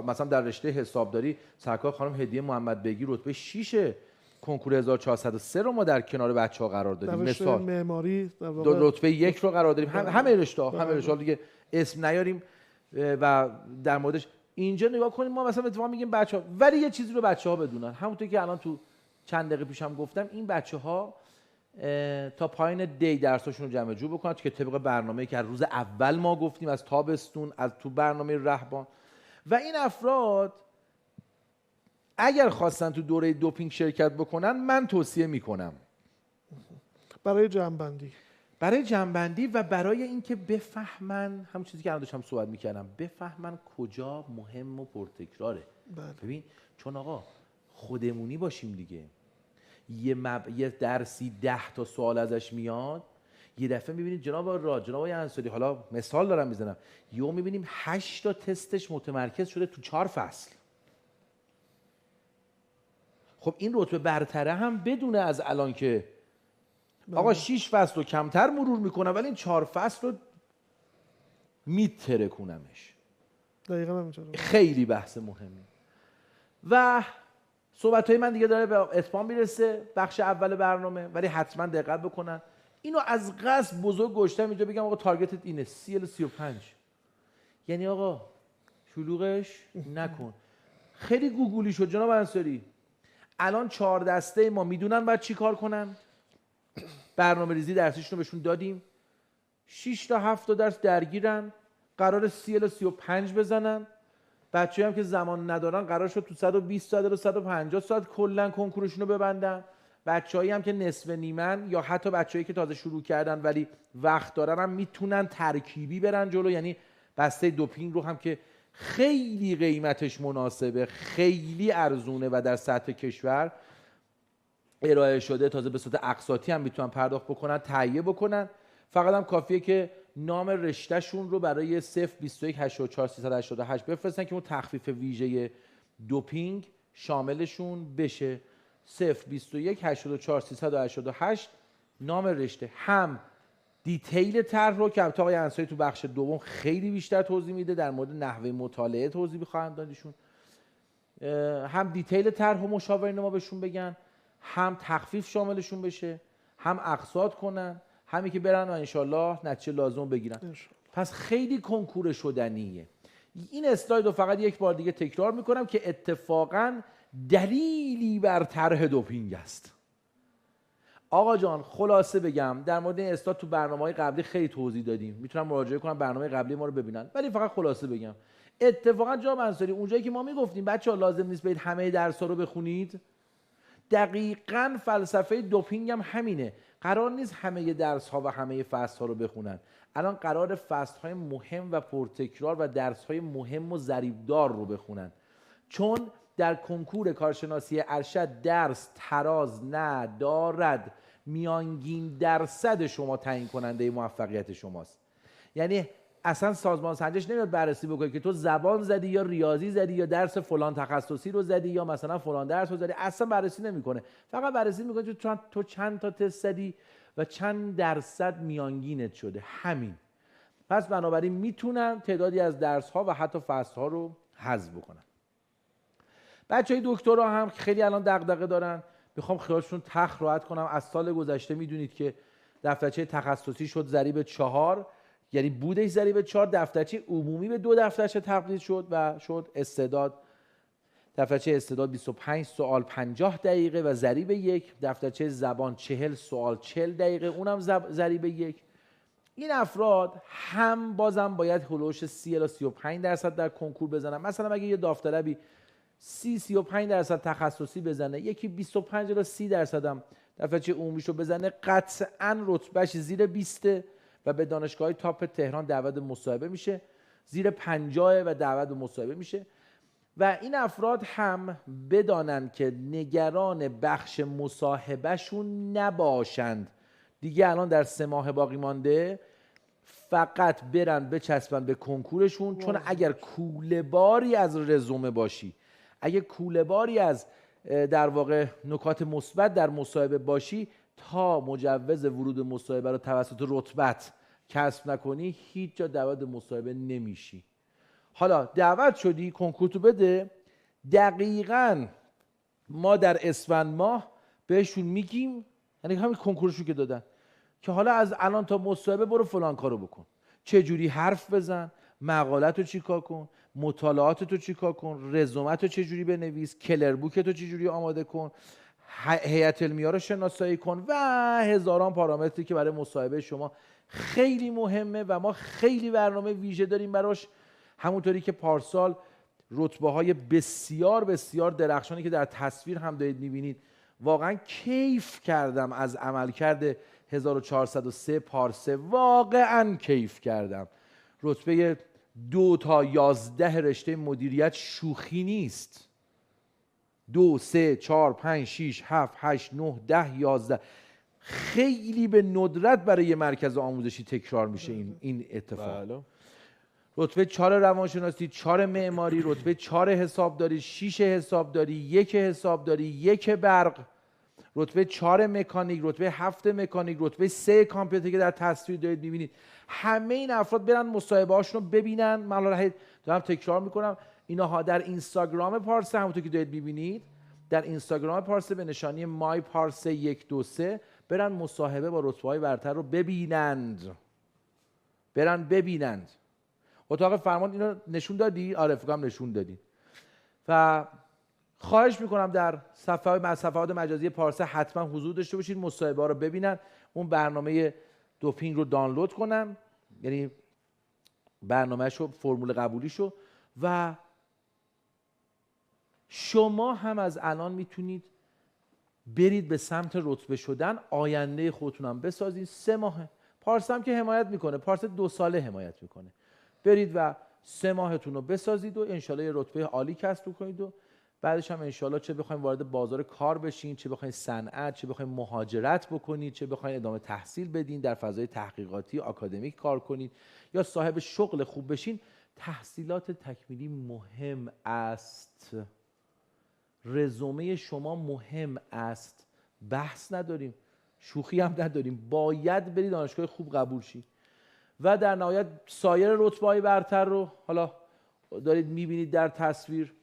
مثلا در رشته حسابداری سرکار خانم هدیه محمد بیگی رتبه 6 کنکور 1403 رو ما در کنار بچه‌ها قرار دادیم. مثال مثال معماری رتبه 1 رو قرار دادیم. همه رشته دیگه اسم نیاریم و در موردش اینجا نگاه کنیم. ما مثلا اتفاقا میگیم بچه‌ها، ولی یه چیزی رو بچه‌ها بدونن، همونطور که الان تو چند دقیقه پیشم گفتم، این بچه‌ها تا پایان دی درساشون رو جمع جور بکنن که طبق برنامه‌ای که از روز اول ما گفتیم از تابستون از تو برنامه رهبان. و این افراد اگر خواستن تو دوره دوپینگ شرکت بکنن من توصیه میکنم برای جمع‌بندی و برای اینکه بفهمن همون چیزی که الان داشتم صحبت میکردم، بفهمن کجا مهم و پرتکراره. بله. ببین چون آقا خودمونی باشیم دیگه. یه درسی 10 تا سوال ازش میاد، یه دفعه میبینید جناب آقای انصاری، حالا مثال دارم میزنم، یهو میبینیم 8 تا تستش متمرکز شده تو 4 فصل. خب این رتبه برتره هم بدونه از الان که آقا 6 فصل رو کمتر مرور میکنم ولی این 4 فصل رو میترکونمش. دقیقاً همینطوره. خیلی بحث مهمی. و صحبت‌های من دیگه داره به اتمام میرسه بخش اول برنامه، ولی حتما دقت بکنن. اینو از قصد بزرگ گشتم اینجا بگم آقا تارگتت اینه CL35. یعنی آقا شلوغش نکن. خیلی گوگلی شد جناب انصاری. الان 4 دسته ما میدونن بعد چی کار کنن. برنامه ریزی درسیشون رو بهشون دادیم. 6 تا 7 تا درس درگیرن. قرار CL35 بزنن. بچه‌ها هم که زمان ندارن قرار شد تو 120 ساعت تا 150 ساعت کلا کنکورشون رو ببندن. بچه‌هایی هم که نصف نیمن یا حتی بچه‌هایی که تازه شروع کردن ولی وقت دارن هم میتونن ترکیبی برن جلو. یعنی بسته دوپینگ رو هم که خیلی قیمتش مناسبه، خیلی ارزونه و در سطح کشور ارائه شده، تازه به صورت اقساطی هم میتونن پرداخت بکنن، تهیه بکنن. فقط هم کافیه که نام رشتهشون رو برای 021 84 388 بفرستن که اون تخفیف ویژه دوپینگ شاملشون بشه. 021 84 388 نام رشته، هم دیتیل طرح رو که آقای انصاری تو بخش دوم خیلی بیشتر توضیح میده، در مورد نحوه مطالعه توضیح بخواهند دادیشون، هم دیتیل طرح و مشاورین ما بهشون بگن، هم تخفیف شاملشون بشه، هم اقساط کنن، همی که برن و انشالله نتیجه لازم بگیرن. پس خیلی کنکور شدنیه. این اسلاید رو فقط یک بار دیگه تکرار میکنم که اتفاقاً دلیلی بر طرح دوپینگ است. آقا جان خلاصه بگم در مورد این اسلاید تو برنامه‌های قبلی خیلی توضیح دادیم، میتونم مراجعه کنم برنامه قبلی ما رو ببینن، ولی فقط خلاصه بگم اتفاقا جناب انصاری اونجایی که ما میگفتیم بچه‌ها لازم نیست برید همه درس‌ها رو بخونید، دقیقاً فلسفه دوپینگ هم همینه. قرار نیست همه درس‌ها و همه فصل‌ها رو بخونن. الان قرار فصل‌های مهم و پرتکرار و درس‌های مهم و ضریب‌دار رو بخونن، چون در کنکور کارشناسی ارشد درس تراز ندارد. میانگین درصد شما تعیین کننده موفقیت شماست. یعنی اصلا سازمان سنجش نمیاد بررسی بکنه که تو زبان زدی یا ریاضی زدی یا درس فلان تخصصی رو زدی یا مثلا فلان درس رو زدی، اصلا بررسی نمیکنه. فقط بررسی میکنه که تو چند تا تست زدی و چند درصد میانگینت شده، همین. پس بنابراین میتونن تعدادی از درس ها و حتی فصل ها رو حذف بکنن. بچهای دکترا هم خیلی الان دغدغه دارن، میخوام خیالشون تخت راحت کنم. از سال گذشته میدونید که دفترچه تخصصی شد ضریب 4، یعنی بودش ضریب 4، دفترچه عمومی به 2 دفترچه تبدیل شد و شد استعداد. دفترچه استعداد 25 سوال 50 دقیقه و ضریب 1، دفترچه زبان 40 سوال 40 دقیقه اونم ضریب 1. این افراد هم بازم باید هلوش 30 الی 35% در کنکور بزنن. مثلا اگه یه داوطلبی 35% تخصصی بزنه، یکی 25 الی 30% هم دفترچه عمومیشو بزنه، قطعاً رتبهش زیر 20 و به دانشگاه تاپ تهران دعوت مصاحبه میشه، زیر 50 و دعوت مصاحبه میشه. و این افراد هم بدانن که نگران بخش مصاحبهشون نباشند. دیگه الان در 3 ماه باقی مانده، فقط برن بچسبن به کنکورشون، چون اگر کوله باری از رزومه باشی، اگه کوله باری از در واقع نکات مثبت در مصاحبه باشی، تا مجوز ورود مصاحبه رو توسط رتبت کسب نکنی هیچ جا دعوت مصاحبه نمیشی. حالا دعوت شدی کنکور تو بده، دقیقاً ما در اسفند ماه بهشون میگیم، یعنی همین کنکورشو که دادن، که حالا از الان تا مصاحبه برو فلان کارو بکن، چه جوری حرف بزن، مقاله‌تو چیکار کن، مطالعاتتو چیکار کن، رزومتو چه جوری بنویس، کلر بوکتو چه جوری آماده کن، هیئت علمیه رو شناسایی کن و هزاران پارامتری که برای مصاحبه شما خیلی مهمه و ما خیلی برنامه ویژه داریم براش. همونطوری که پارسال رتبه‌های بسیار بسیار درخشانی که در تصویر هم دارید می‌بینید، واقعا کیف کردم از عملکرد 1403 پارسه، واقعا کیف کردم. رتبه 2 تا 11 رشته مدیریت شوخی نیست. 2 3 4 5 6 7 8 9 10 11. خیلی به ندرت برای یه مرکز آموزشی تکرار میشه این اتفاق. بله. رتبه 4 روانشناسی، 4 معماری، رتبه 4 حسابداری، 6 حسابداری، 1 حسابداری، 1 برق، رتبه 4 مکانیک، رتبه 7 مکانیک، رتبه 3 کامپیوتر که در تصویر دارید میبینید. همه این افراد برن مصاحبه هاشون رو ببینن. من الان دارم تکرار میکنم، اینها در اینستاگرام پارسه، همونطور که دارید میبینید در اینستاگرام پارسه به نشانی مای پارسه 123 برن مصاحبه با رتبه‌های برتر رو ببینند. برن ببینند. اتاق فرمان اینو نشون دادی؟ آره فکر کنم نشون دادی. و خواهش میکنم در صفحات مجازی پارسه حتما حضور داشته باشید، مصاحبه ها رو ببینن، اون برنامه دوپینگ رو دانلود کنن، یعنی برنامه‌شو، فرمول قبولیشو. و شما هم از الان میتونید برید به سمت رتبه شدن، آینده خودتونم بسازید. 3 ماه پارسه هم که حمایت میکنه، پارسه 2 ساله حمایت میکنه. برید و 3 ماهتون رو بسازید و انشالله یه رتبه عالی کسب کنید و بعدش هم انشالله چه بخواید وارد بازار کار بشین، چه بخواید صنعت، چه بخواید مهاجرت بکنید، چه بخواید ادامه تحصیل بدین، در فضای تحقیقاتی آکادمیک کار کنید یا صاحب شغل خوب بشین، تحصیلات تکمیلی مهم است. رزومه شما مهم است. بحث نداریم، شوخی هم نداریم، باید برید دانشگاه خوب قبول شید. و در نهایت سایر رتبه‌های برتر رو حالا دارید میبینید در تصویر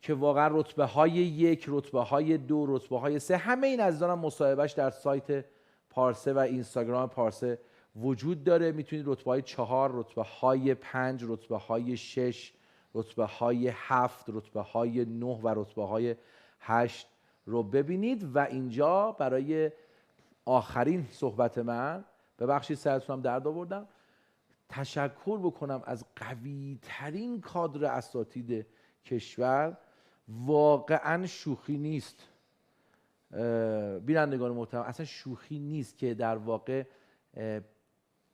که واقعا رتبه‌های 1، رتبه‌های 2، رتبه‌های 3، همه این عزیزانم مصاحبهش در سایت پارسه و اینستاگرام پارسه وجود داره. میتونید رتبه‌های 4، رتبه‌های 5، رتبه‌های 6، رتبه‌های 7، رتبه‌های 9 و رتبه‌های 8 رو ببینید. و اینجا برای آخرین صحبت من، ببخشید سرتونم درد آوردم، تشکر بکنم از قوی ترین کادر اساتید کشور. واقعا شوخی نیست بینندگان محترم، اصلا شوخی نیست که در واقع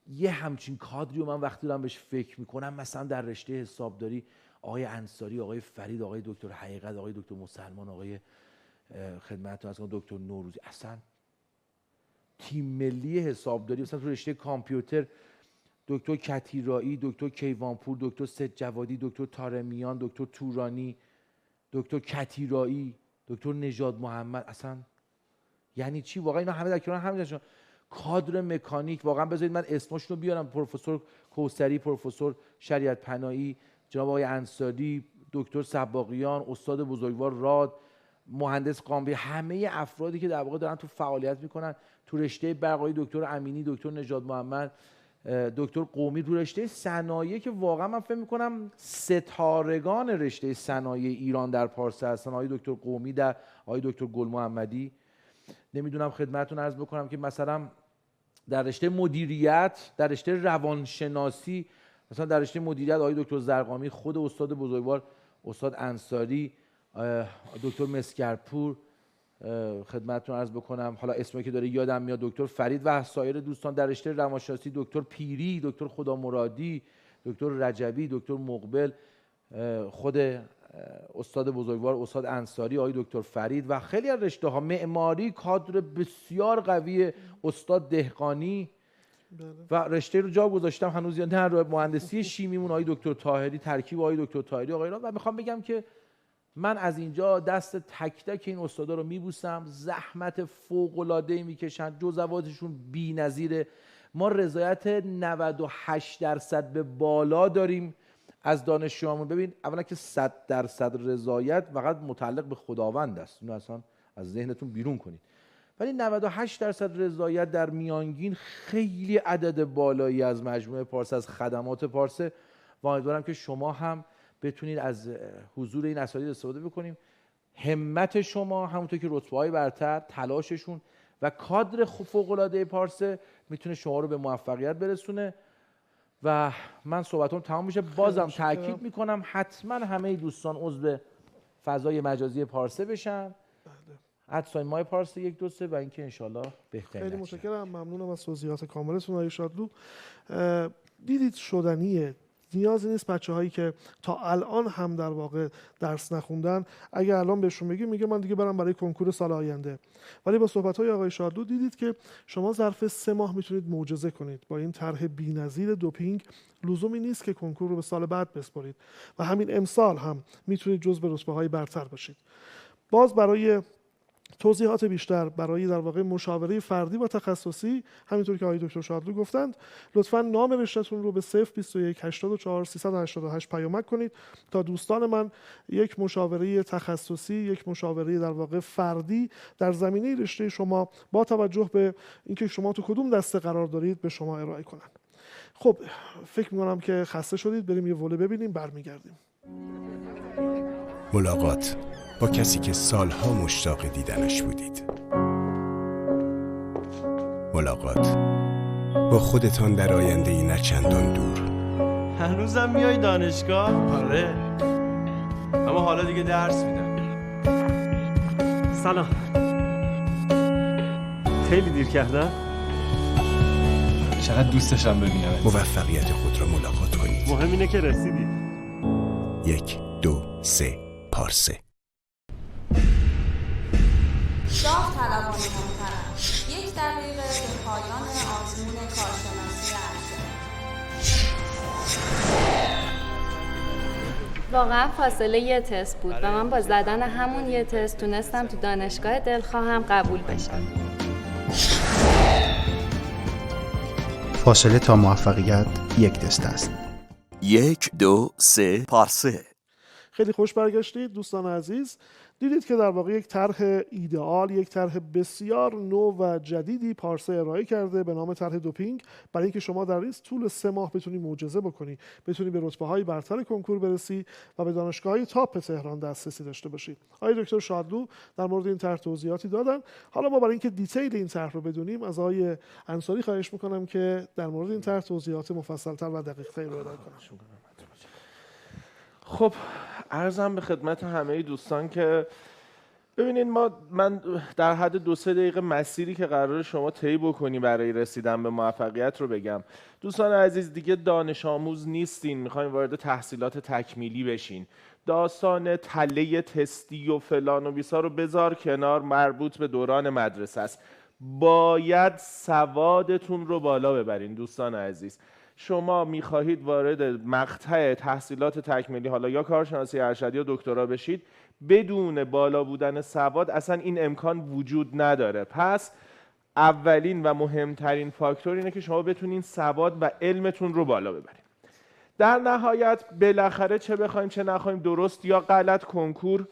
یه همچین کادری رو من وقتی دارم بهش فکر میکنم، مثلا در رشته حسابداری آقای انصاری، آقای فرید، آقای دکتر حقیقت، آقای دکتر مسلمان، آقای خدمتتون از دکتر نوروزی، اصلا تیم ملی حسابداری، مثلا تو رشته کامپیوتر دکتر کتیرایی، دکتر کیوانپور، دکتر سید جوادی، دکتر طارمیان، دکتر تورانی، دکتر کتیرایی، دکتر نژاد محمد. اصلا یعنی چی واقعا اینا همه در کنار هم. کادر مکانیک واقعا بذارید من اسمشون رو بیارم، پروفسور کوثری، پروفسور شریعت پناهی، جناب آقای انصاری، دکتر سباقیان، استاد بزرگوار راد، مهندس قامبی، همه افرادی که در واقع دارن تو فعالیت میکنن تو رشته برق، دکتر امینی، دکتر نژاد محمد، دکتر قومی، تو رشته صنایع که واقعا من فکر میکنم ستارگان رشته صنایع ایران در پارسه هستن، آقای دکتر قومی، در آقای دکتر گل محمدی. نمیدونم خدمتتون عرض بکنم که مثلا در رشته مدیریت، در رشته روانشناسی، مثلا در رشته مدیریت آقای دکتر زرقامی، خود استاد بزرگوار استاد انصاری، دکتر مسکرپور، خدمتتون عرض بکنم حالا اسمی که داره یادم میاد، دکتر فرید و سایر دوستان. در رشته روانشناسی دکتر پیری، دکتر خدامرادی، دکتر رجبی، دکتر مقبل، خود استاد بزرگوار استاد انصاری، آقای دکتر فرید و خیلی از رشته ها. معماری کادر بسیار قوی استاد دهقانی و رشته رو جا گذاشتم هنوز یا نه، مهندسی شیمیمون آقای دکتر طاهری، ترکیب آقای دکتر طاهری، آقای و میخوام بگم که من از اینجا دست تک تک این استادا رو میبوسم، زحمت فوق العاده میکشن، جزواتشون بی‌نظیره. ما رضایت 98% به بالا داریم از دانشجوامون. ببین اولا که 100% رضایت فقط متعلق به خداوند است، اینو اصلا از ذهنتون بیرون کنید، ولی 98% رضایت در میانگین خیلی عدد بالایی از مجموعه پارسه، از خدمات پارسه. و امیدوارم که شما هم بتونید از حضور این اساتید استفاده بکنیم. همت شما همونطور که رتبه‌های برتر، تلاششون و کادر فوق‌العاده پارسه میتونه شما رو به موفقیت برسونه. و من صحبتام تمام میشه. بازم تاکید میکنم حتما همه دوستان عضو فضای مجازی پارسه بشن، ادساین مای پارسه 123 و اینکه انشالله بهترین. خیلی متشکرم، ممنونم از توضیحات کاملتون آقای شادلو. دیدید شدنیه، نیازی نیست بچه‌هایی که تا الان هم در واقع درس نخوندن اگه الان بهشون میگه من دیگه برم برای کنکور سال آینده. ولی با صحبت‌های آقای شادلو دیدید که شما ظرف 3 ماه میتونید معجزه کنید. با این طرح بی‌نظیر دوپینگ لزومی نیست که کنکور رو به سال بعد بسپارید و همین امسال هم میتونید جزو رتبه‌های برتر باشید. باز برای توضیحات بیشتر، برای در واقع مشاوره فردی و تخصصی، همینطور که آقای دکتر شادلو گفتند، لطفاً نام رشته‌تون رو به 021 84 388 پیامک کنید تا دوستان من یک مشاوره تخصصی، یک مشاوره در واقع فردی در زمینه رشته شما با توجه به اینکه شما تو کدوم دسته قرار دارید به شما ارائه کنند. خب فکر می‌کنم که خسته شدید، بریم یه وله ببینیم، برمیگردیم. ملاقات با کسی که سالها مشتاق دیدنش بودید. ملاقات با خودتان در آینده‌ای نچندان دور. هنوزم میای دانشگاه؟ آره، اما حالا دیگه درس میدم. سلام. خیلی دیر کردم. چقدر دوستشم ببینم. موفقیت خود را ملاقات کنید. مهم اینه که رسیدی. 1 2 3 پارسه. داوطلبان محترم، 1 دقیقه به پایان آزمون کارشناسی ارشد. واقعا فاصله یه تست بود و من با زدن همون یه تست تونستم تو دانشگاه دلخواهم قبول بشم. فاصله تا موفقیت 1 تست است. 1 2 3 پارسه. خیلی خوش برگشتید دوستان عزیز. دیدید که در واقع یک طرح ایدئال، یک طرح بسیار نو و جدیدی پارسه ارائه کرده به نام طرح دوپینگ، برای اینکه شما در این طول 3 ماه بتونی معجزه بکنی، بتونی به رتبه‌های برتر کنکور برسی و به دانشگاه‌های تاپ تهران دسترسی داشته باشی. آقای دکتر شادلو در مورد این طرح توضیحاتی دادن. حالا ما برای اینکه دیتیل این طرح رو بدونیم از آقای انصاری خواهش می‌کنم که در مورد این طرح توضیحات مفصل‌تر و دقیق‌تری رو ارائه کنن. خب عرضم به خدمت همه دوستان که ببینید من در حد 2-3 دقیقه مسیری که قرار شما طی بکنی برای رسیدن به موفقیت رو بگم. دوستان عزیز دیگه دانش آموز نیستین، میخواین وارد تحصیلات تکمیلی بشین. داستان تله تستی و فلان و بیسا رو بذار کنار، مربوط به دوران مدرسه است. باید سوادتون رو بالا ببرین دوستان عزیز. شما میخواهید وارد مقطع تحصیلات تکمیلی، حالا یا کارشناسی ارشدی یا دکترا بشید، بدون بالا بودن سواد اصلا این امکان وجود نداره. پس اولین و مهمترین فاکتور اینه که شما بتونین سواد و علمتون رو بالا ببرید. در نهایت بالاخره چه بخوایم چه نخوایم، درست یا غلط، کنکور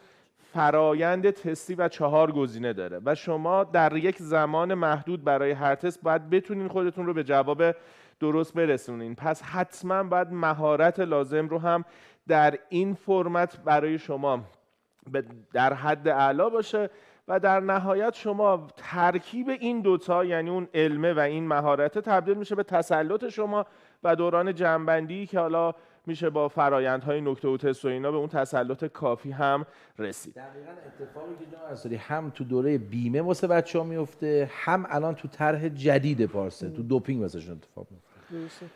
فرایند تستی و 4 گزینه داره و شما در یک زمان محدود برای هر تست باید بتونین خودتون رو به جواب درست برسونین. پس حتما باید مهارت لازم رو هم در این فرمت برای شما در حد اعلا باشه و در نهایت شما ترکیب این دوتا، یعنی اون علمه و این مهارت، تبدیل میشه به تسلط شما و دوران جنبندی که حالا میشه با فرایندهای نکته و تست و اینا به اون تسلط کافی هم رسید. دقیقاً اتفاقی که جناب انصاری هم تو دوره بیمه واسه بچه‌ها میفته، هم الان تو طرح جدید پارسه تو دوپینگ واسهشون اتفاق میفته.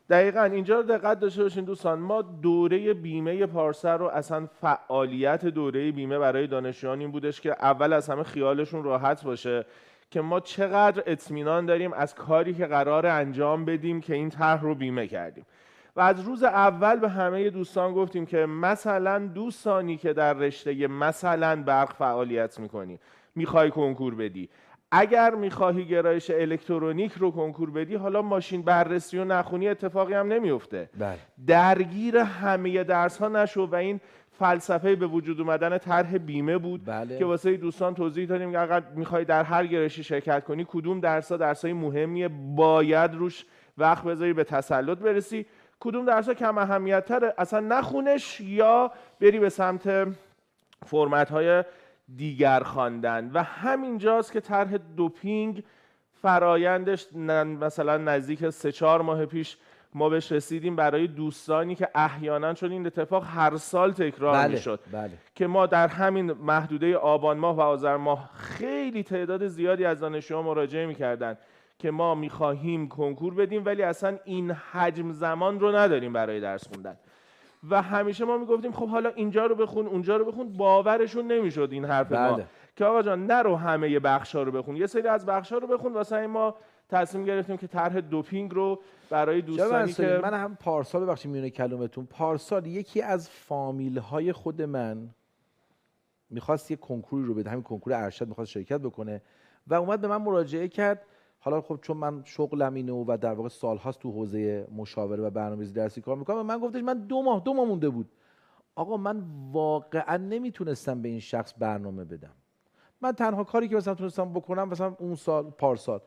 دقیقاً اینجا رو دقت داشته باشین دوستان. ما دوره بیمه پارسه رو اصلا فعالیت دوره بیمه برای دانشجویان این بودش که اول از همه خیالشون راحت باشه که ما چقدر اطمینان داریم از کاری که قرار انجام بدیم که این طرح رو بیمه کردیم. و از روز اول به همه دوستان گفتیم که مثلا دوستانی که در رشته مثلا برق فعالیت میکنی، میخوای کنکور بدی، اگر میخواهی گرایش الکترونیک رو کنکور بدی، حالا ماشین بررسی و نخونی اتفاقی هم نمیفته. بله. درگیر همه درس ها نشو و این فلسفه به وجود اومدن طرح بیمه بود. بله. که واسه دوستان توضیح دادیم که اگر میخوای در هر گرایشی شرکت کنی کدوم درسای مهمیه، باید روش وقت بذاری به تسلط برسی، کدوم درس‌ها کم اهمیت تره اصلا نخونش یا بری به سمت فرمت‌های دیگر خواندن. و همینجاست که طرح دوپینگ فرایندش مثلا نزدیک 3-4 ماه پیش ما بهش رسیدیم برای دوستانی که احیانا، چون این اتفاق هر سال تکرار میشد، که ما در همین محدوده آبان ماه و آذر ماه خیلی تعداد زیادی از دانشجوها مراجعه میکردن که ما میخواهیم کنکور بدیم ولی اصلا این حجم زمان رو نداریم برای درس خوندن. و همیشه ما میگفتیم خب حالا اینجا رو بخون اونجا رو بخون، باورشون نمیشد این حرف ما که آقا جان نرو همه بخشا رو بخون، یه سری از بخشا رو بخون. واسه این ما تصمیم گرفتیم که طرح دوپینگ رو برای دوستانی که من هم پارسال، ببخشید میونه کلمتون، پارسال یکی از فامیل های خود من میخواست یه کنکوری رو بده، همین کنکور ارشد میخواست شرکت بکنه و اومد به من مراجعه کرد. حالا خب چون من شغلم اینه و در واقع سالهاست تو حوزه مشاوره و برنامه‌ریزی درسی کار میکنم، من گفتش من دو ماه مونده بود. آقا من واقعا نمیتونستم به این شخص برنامه بدم. من تنها کاری که مثلا تونستم بکنم مثلا اون سال پارسال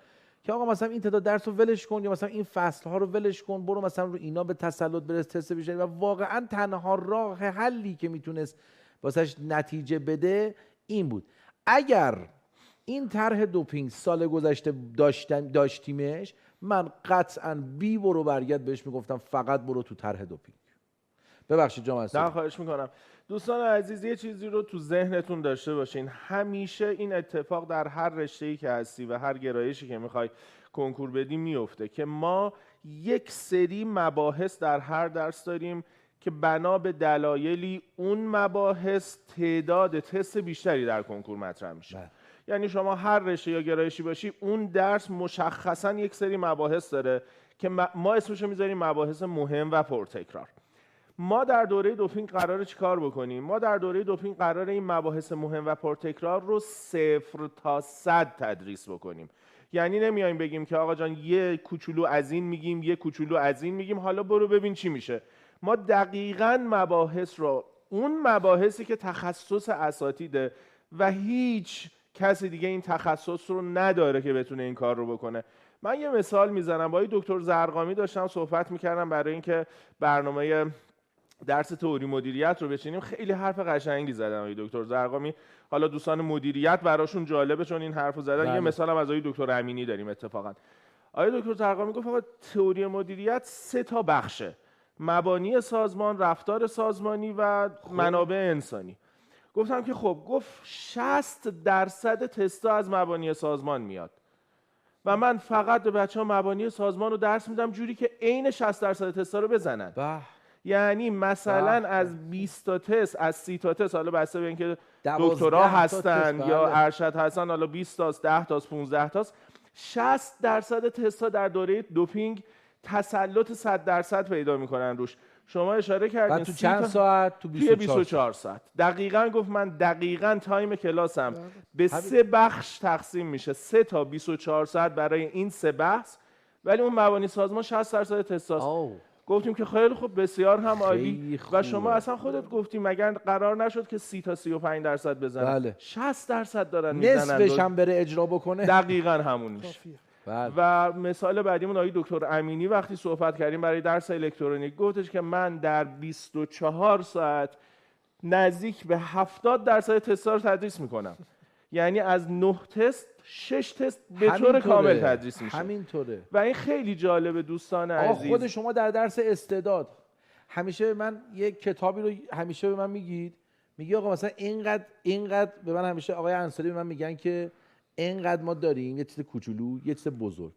که آقا مثلا این تعداد درس رو ولش کن یا مثلا این فصل ها رو ولش کن، برو مثلا رو اینا به تسلط برس، تست بیشتری. و واقعا تنها راه حلی که میتونست واسش نتیجه بده این بود. اگر این طرح دوپینگ سال گذشته داشتیمش، من قطعاً بی برو برگرد بهش میگفتم فقط برو تو طرح دوپینگ. ببخشید جناب اسدی. نه خواهش میکنم. دوستان عزیز یه چیزی رو تو ذهنتون داشته باشین، همیشه این اتفاق در هر رشته‌ای که هستی و هر گرایشی که میخوای کنکور بدی میفته که ما یک سری مباحث در هر درس داریم که بنا به دلایلی اون مباحث تعداد تست بیشتری در کنکور مطرح میشه. یعنی شما هر رشته یا گرایشی باشی اون درس مشخصا یک سری مباحث داره که ما اسمشو میذاریم مباحث مهم و پرتکرار. ما در دوره دوپینگ قراره چیکار بکنیم؟ ما در دوره دوپینگ قراره این مباحث مهم و پرتکرار رو 0 تا 100 تدریس بکنیم. یعنی نمیایم بگیم که آقا جان یه کوچولو از این میگیم، یه کوچولو از این میگیم، حالا برو ببین چی میشه. ما دقیقاً مباحث رو، اون مباحثی که تخصص اساتیده و هیچ کسی دیگه این تخصص رو نداره که بتونه این کار رو بکنه. من یه مثال میزنم. با دکتر زرقامی داشتم صحبت میکردم برای اینکه برنامه درس تئوری مدیریت رو بچینیم. خیلی حرف قشنگی زدن دکتر زرقامی. حالا دوستان مدیریت براشون جالبه چون این حرفو زدن. بله. یه مثالم از دکتر امینی داریم اتفاقا. دکتر زرقامی گفت آقا تئوری مدیریت 3 تا بخشه: مبانی سازمان، رفتار سازمانی و منابع انسانی. گفتم که خب، گفت 60% تستا از مبانی سازمان میاد و من فقط به بچه‌ها مبانی سازمان رو درس میدم جوری که عین 60% تستا رو بزنن. یعنی مثلا از 20 تا تست، از 30 تا تست، حالا بسته به اینکه دکترا هستن یا ارشد هستن، حالا 20 تاست، 10 تاست، 15 تاست، 60% تستا در دوره دوپینگ تسلط 100% پیدا میکنن روش. شما اشاره کردین تو چند ساعت؟ تو 24 ساعت. دقیقاً گفت من دقیقاً تایم کلاسم به 3 بخش تقسیم میشه، 3 تا 24 ساعت برای این 3 بحث، ولی اون مبانی سازمان 60% تستاست. گفتیم که خیلی خوب، بسیار هم عالی. و شما اصلا خودت گفتی مگر قرار نشد که 30 تا 35% بزنن؟ بله. 60% دارن میزنن. نصفش هم بره اجرا بکنه. دقیقاً همون میشه. و مثال بعدیمون آقای دکتر امینی وقتی صحبت کردیم برای درس الکترونیک، گفتش که من در 24 ساعت نزدیک به 70% تست‌ها رو تدریس میکنم. یعنی از 9 تست 6 تست به طور کامل تدریس میشه. همینطوره. و این خیلی جالبه دوستان عزیز. خود شما در درس استعداد همیشه به من یک کتابی رو همیشه به من میگید، میگی آقا مثلا اینقدر به من همیشه آقای انصاری به من میگن که اینقدر ما داریم، یه چیز کوچولو، یه چیز بزرگ.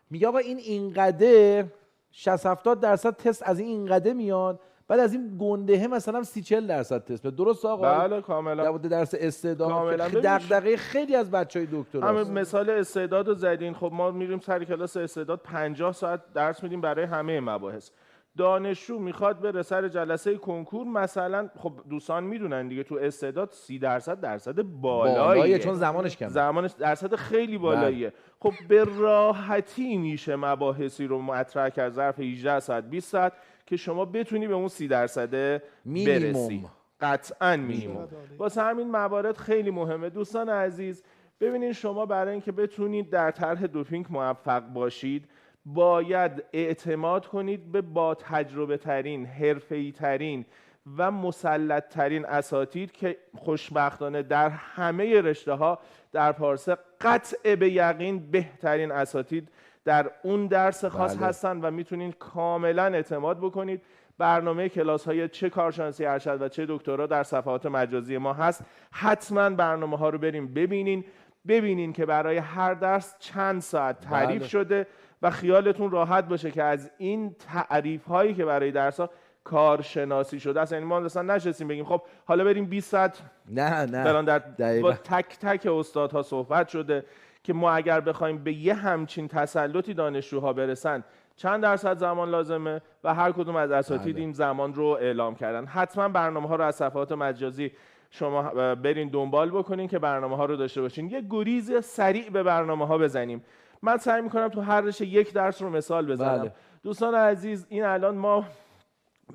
میگه آقا اینقدر 60-70% تست از اینقدر میاد، بعد از این گندهه مثلا 30-40% تست. درست آقا؟ بله کاملا. در درس استعداد دغدغه خیلی از بچهای دکترا. همه مثال استعداد رو زدین. خب ما میریم سر کلاس استعداد 50 ساعت درس میدیم برای همه مباحث. دانشجو میخواد بره سر جلسه کنکور مثلا، خب دوستان میدونن دیگه تو استعداد 30% درصد بالاییه، چون زمانش کمه. زمانش درصد خیلی بالاییه. خب به راحتی میشه مباحثی رو مطرح کرد ظرف 18 ساعت 20 ساعت که شما بتونی به اون 30% برسی. قطعاً مینیمم. واسه همین موارد خیلی مهمه دوستان عزیز. ببینید شما برای اینکه بتونید در طرح دوپینگ موفق باشید باید اعتماد کنید به با تجربه ترین، حرفه‌ای ترین و مسلط ترین اساتید که خوشبختانه در همه رشته ها در پارسه قطع به یقین بهترین اساتید در اون درس خاص هستن و میتونید کاملا اعتماد بکنید. برنامه کلاس های چه کارشناسی ارشد و چه دکترا در صفحات مجازی ما هست. حتما برنامه ها رو بریم ببینین. ببینین که برای هر درس چند ساعت تعریف بله. شده و خیالتون راحت باشه که از این تعریف هایی که برای درس ها کارشناسی شده است. یعنی ما مثلا نشستیم بگیم خب حالا بریم 20 ساعت نه فلان در دقیقاً. با تک تک استادها صحبت شده که ما اگر بخوایم به یه همچین تسلطی دانشجوها برسن چند درصد زمان لازمه و هر کدوم از اساتید این زمان رو اعلام کردن. حتما برنامه ها رو از صفحات مجازی شما برین دنبال بکنین که برنامه ها رو داشته باشین. یه گریز سریع به برنامه ها بزنیم. من سعی میکنم تو هر رشته یک درس رو مثال بزنم. بله. دوستان عزیز، این الان ما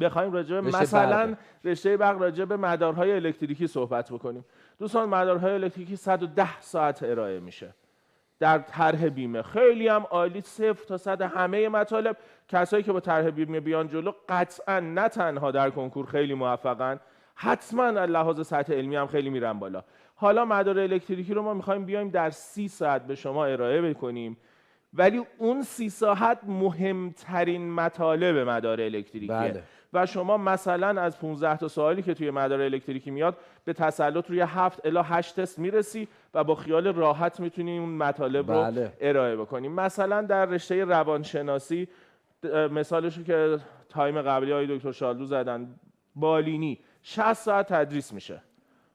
بخوایم راجع به مثلا رشته برق راجع به مدارهای الکتریکی صحبت بکنیم. دوستان مدارهای الکتریکی 110 ساعت ارائه میشه در طرح بیمه. خیلی هم عالی، 0 تا 100 همه مطالب. کسایی که با طرح بیمه بیان جلو قطعا نه تنها در کنکور خیلی موفقن، حتما از لحاظ سطح علمی هم خیلی میرن بالا. حالا مدار الکتریکی رو ما میخوایم بیایم در 30 ساعت به شما ارائه بکنیم، ولی اون 30 ساعت مهمترین مطالب مدار الکتریکیه. بله. و شما مثلا از 15 تا سوالی که توی مدار الکتریکی میاد به تسلط روی 7 الی 8 تست میرسی و با خیال راحت میتونی اون مطالب رو ارائه بکنی. مثلا در رشته روانشناسی مثالشو که تایم قبلی های دکتر شالدو زدن، بالینی 60 ساعت تدریس میشه.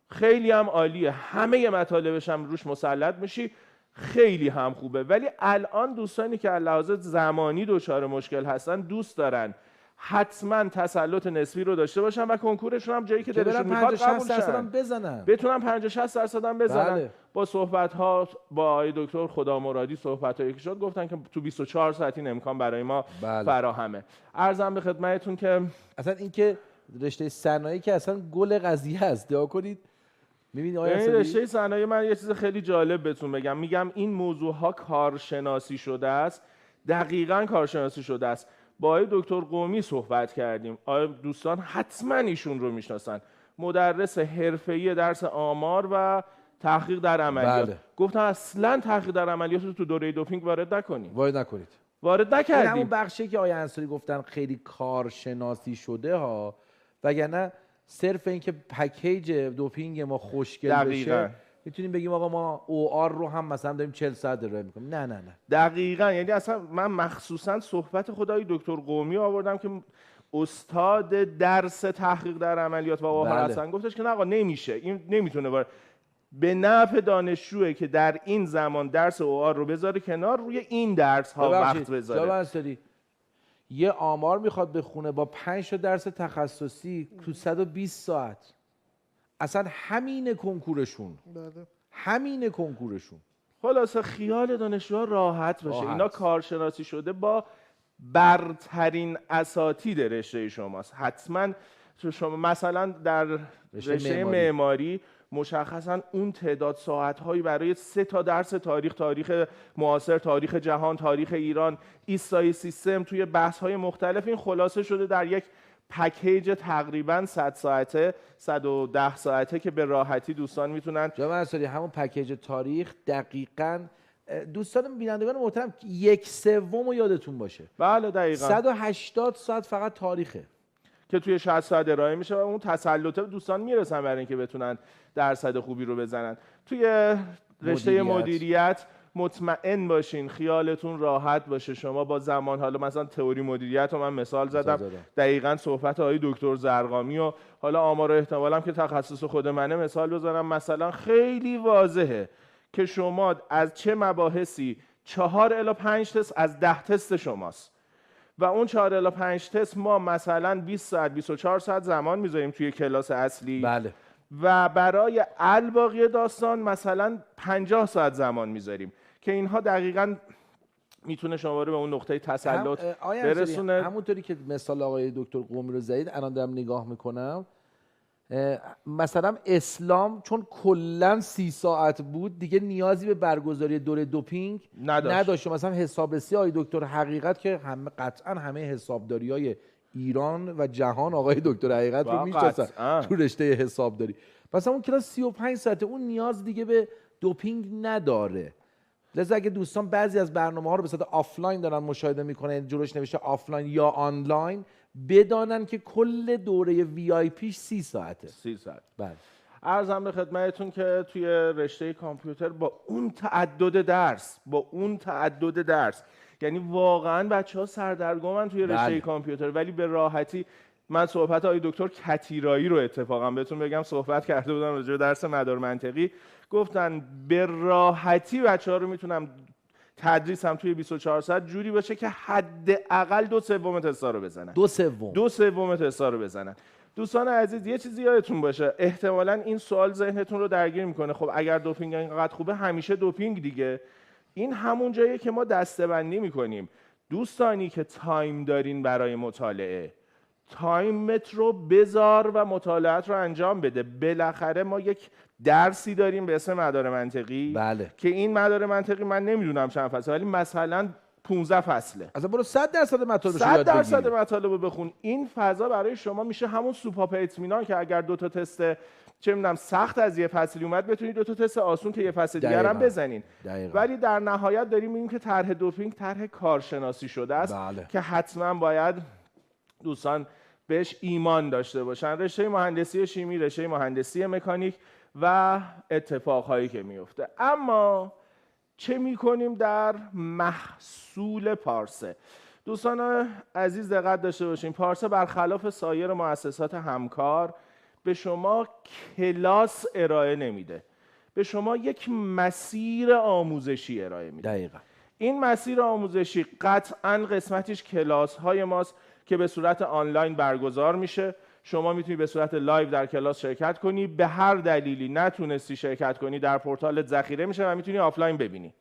خیلی هم عالیه، همه مطالبش هم روش مسلط میشی، خیلی هم خوبه. ولی الان دوستانی که از لحاظ زمانی دچار مشکل هستن دوست دارن حتما تسلط نسبی رو داشته باشن و کنکورشون هم جایی که دلشون میخواد قبول شن، بتونن 50-60% هم بزنن. بله. با صحبت ها با آقای دکتر خدامرادی صحبت هایی که شد گفتن که تو 24 ساعت این امکان برای ما فراهمه. عرضم به خدمتتون که اصلا این که رشته صنایع که اصلا گل قضیه است، دعا کنید. می‌بینید آیا رشته صنایع، من یه چیز خیلی جالب بهتون بگم، میگم این موضوع ها کارشناسی شده است، دقیقاً کارشناسی شده است. با آقای دکتر قومی صحبت کردیم. دوستان حتما ایشون رو میشناسن، مدرس حرفه‌ای درس آمار و تحقیق در عملیات. بله. گفتن اصلا تحقیق در عملیات رو تو دوره دوپینگ وارد نکنید. وارد نکردیم. این همون بخشی که آقای انصاری گفتن خیلی کارشناسی شده ها، وگرنه صرف این که پکیج دوپینگ ما خوشگل بشه میتونیم بگیم آقا ما OR رو هم مثلا داریم 40 ساعت ارائه میکنیم. نه. دقیقاً. یعنی اصلا من مخصوصا صحبت خدای دکتر قومی آوردم که استاد درس تحقیق در عملیات و آقا حسن گفتش که نه آقا نمیشه، این نمیتونه به نفع دانشجوه که در این زمان درس OR رو بذاره کنار، روی این درس ها وقت بذاره. یه آمار میخواد بخونه با 5 تا درس تخصصی تو 120 ساعت. اصلا همین کنکورشون. خلاصه خیال دانشجوها راحت باشه. اینا کارشناسی شده با برترین اساتید رشته شماست. حتما شما مثلا در رشته معماری مشخصا اون تعداد ساعت‌هایی برای 3 تا درس تاریخ معاصر، تاریخ جهان، تاریخ ایران، ایستایی سیستم توی بحث‌های مختلف، این خلاصه شده در یک پکیج تقریبا 100 ساعته، 110 ساعته که به راحتی دوستان میتونن. جناب انصاری همون پکیج تاریخ دقیقاً دوستان بینندگان محترم 1/3 رو یادتون باشه. بله دقیقاً 180 ساعت فقط تاریخه که توی 60 ساعت ارائه میشه و اون تسلط دوستان میرسن برای اینکه بتونن درصد خوبی رو بزنن. توی رشته مدیریت مطمئن باشین، خیالتون راحت باشه. شما با زمان، حالا مثلا تئوری مدیریت رو من مثال زدم، دقیقاً صحبت آقای دکتر زرقامی و حالا آمار و احتمالم که تخصص خود منه مثال بزنم. مثلا خیلی واضحه که شما از چه مباحثی 4 الی 5 تست از 10 تست شماست و اون 4 الی 5 تست ما مثلا 20 ساعت 24 ساعت زمان میذاریم توی کلاس اصلی. بله. و برای الباقی داستان مثلا 50 ساعت زمان میذاریم که اینها دقیقاً میتونه شما رو به اون نقطه تسلط برسونه. همونطوری که مثال آقای دکتر قومی رو زدید، الان دارم نگاه میکنم، مثلا اسلام چون کلا 30 ساعت بود دیگه نیازی به برگزاری دوره دوپینگ نداشت. مثلا حسابرسی آقای دکتر حقیقت که قطعا همه حسابداری‌های ایران و جهان آقای دکتر حقیقت رو میشناسن تو رشته حسابداری. مثلا اون کلاس 35 ساعته، اون نیاز دیگه به دوپینگ نداره. لذا اگه دوستان بعضی از برنامه‌ها رو به صورت آفلاین دارن مشاهده میکنن، جلوش نوشته آفلاین یا آنلاین، بدانن که کل دوره VIP 30 ساعته. 30 ساعت. بله. عرضم به خدمتتون که توی رشته کامپیوتر با اون تعدد درس یعنی واقعا بچه‌ها سردرگمن توی رشته کامپیوتر، ولی به راحتی من صحبت آقای دکتر کتیرایی رو اتفاقا بهتون بگم صحبت کرده بودم راجع به درس مدار منطقی، گفتن به راحتی بچه‌ها رو میتونم تدریس هم توی 24 ساعت جوری باشه که حداقل 2/3 تستا رو بزنن. 2/3 تستا رو بزنن. دوستان عزیز یه چیزی یادتون باشه، احتمالاً این سوال ذهنتون رو درگیر میکنه، خب اگر دوپینگ اینقدر خوبه همیشه دوپینگ دیگه. این همون جاییه که ما دسته‌بندی میکنیم. دوستانی که تایم دارین برای مطالعه، تایمت رو بذار و مطالعات رو انجام بده. بالاخره ما یک درسی داریم به اسم مدار منطقی که این مدار منطقی من نمیدونم چند فصله، ولی مثلا 15 فصله. اصلا برو 100% مطالب رو یاد بگیر. 100% مطالب رو بخون. این فضا برای شما میشه همون سوپاپ اطمینان که اگر 2 تا تست چه میدونم سخت از یه فصلی اومد بتونید 2 تا تست آسون که یه فصل دیگر هم بزنین. ولی در نهایت داریم میگیم که طرح دوپینگ طرح کارشناسی شده است که حتما باید دوستان بهش ایمان داشته باشن. رشته مهندسی شیمی، رشته مهندسی مکانیک و اتفاقهایی که میفته. اما چه میکنیم در محصول پارسه؟ دوستان عزیز دقت داشته باشین، پارسه برخلاف سایر مؤسسات همکار به شما کلاس ارائه نمیده، به شما یک مسیر آموزشی ارائه میده. دقیقاً. این مسیر آموزشی قطعاً قسمتش کلاس های ماست که به صورت آنلاین برگزار میشه. شما میتونی به صورت لایو در کلاس شرکت کنی، به هر دلیلی نتونستی شرکت کنی در پورتالت ذخیره میشه و میتونی آفلاین ببینی.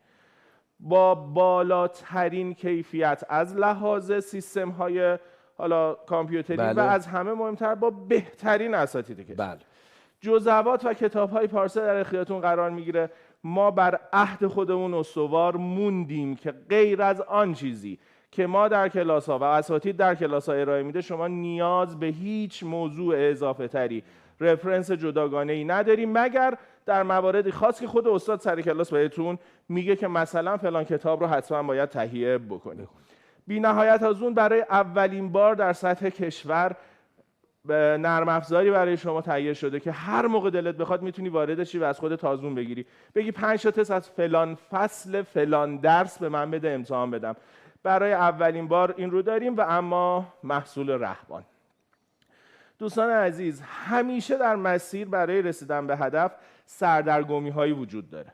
با بالاترین کیفیت از لحاظ سیستم های حالا کامپیوتری و از همه مهمتر با بهترین اساتید کشور. جزوات و کتاب های پارسه در اختیارتون قرار میگیره. ما بر عهد خودمون استوار موندیم که غیر از آن چیزی که ما در کلاس ها و اساتید در کلاس ها ارائه میده شما نیاز به هیچ موضوع اضافه تری، رفرنس جداگانه ای نداریم، مگر در مواردی خاص که خود استاد سر کلاس بهتون میگه که مثلا فلان کتاب رو حتما باید تهیه بکنید. بی نهایت از اون برای اولین بار در سطح کشور نرم افزاری برای شما تهیه شده که هر موقع دلت بخواد میتونی وارد شی و از خودت آزمون بگیری، بگی 5 تا تست از فلان فصل فلان درس به من بده امتحان بدم. برای اولین بار این رو داریم. و اما محصول رهبان. دوستان عزیز همیشه در مسیر برای رسیدن به هدف سردرگمی هایی وجود داره.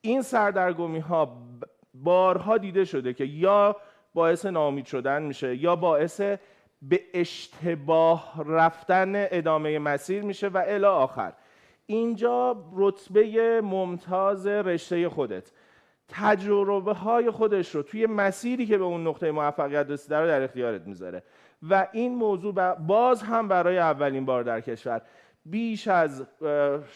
این سردرگمی ها بارها دیده شده که یا باعث ناامید شدن میشه یا باعث به اشتباه رفتن ادامه مسیر میشه و الی آخر. اینجا رتبه ممتاز رشته خودت، تجربه های خودش رو توی مسیری که به اون نقطه موفقیت رسیده رو در اختیارت میذاره. و این موضوع باز هم برای اولین بار در کشور بیش از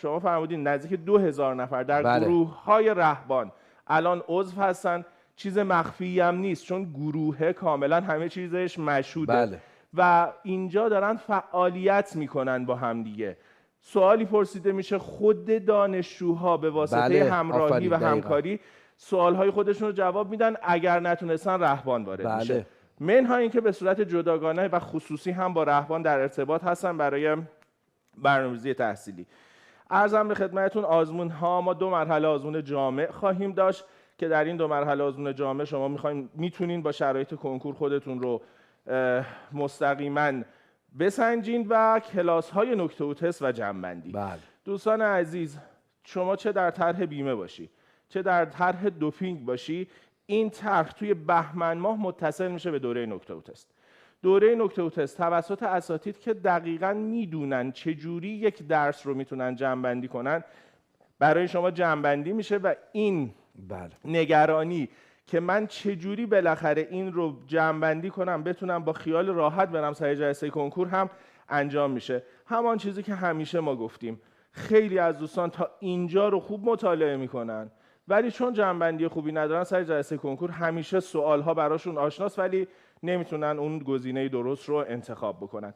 شما فرمودین نزدیک 2000 نفر در گروه های رهبان الان عضو هستن. چیز مخفی هم نیست چون گروه کاملا همه چیزش مشهوده. و اینجا دارن فعالیت میکنن با هم دیگه. سوالی پرسیده میشه، خود دانشجوها به واسطه همراهی و همکاری سوالهای خودشون رو جواب میدن. اگر نتونستن رهبان وارد میشه. منها اینکه به صورت جداگانه و خصوصی هم با رهبان در ارتباط هستن برای برنامه‌ریزی تحصیلی. عرضم به خدمتتون آزمون ها، ما 2 مرحله آزمون جامع خواهیم داشت که در این 2 مرحله آزمون جامع شما میتونین با شرایط کنکور خودتون رو مستقیما بسنجین و کلاس های نکته و تست و جمع‌بندی. دوستان عزیز شما چه در طرح بیمه باشی چه در طرح دوپینگ باشی، این طرح توی بهمن ماه متصل میشه به دوره نکته و تست. دوره نکته و تست توسط اساتید که دقیقاً میدونن چجوری یک درس رو میتونن جمع‌بندی کنن برای شما جمع‌بندی میشه و این نگرانی که من چجوری بالاخره این رو جمع‌بندی کنم بتونم با خیال راحت برم سر جلسه کنکور هم انجام میشه. همان چیزی که همیشه ما گفتیم، خیلی از دوستان تا اینجا رو خوب مطالعه میکنن ولی چون جمع‌بندی خوبی ندارن سر جلسه کنکور همیشه سوالها براشون آشناست ولی نمیتونن اون گزینه درست رو انتخاب بکنن.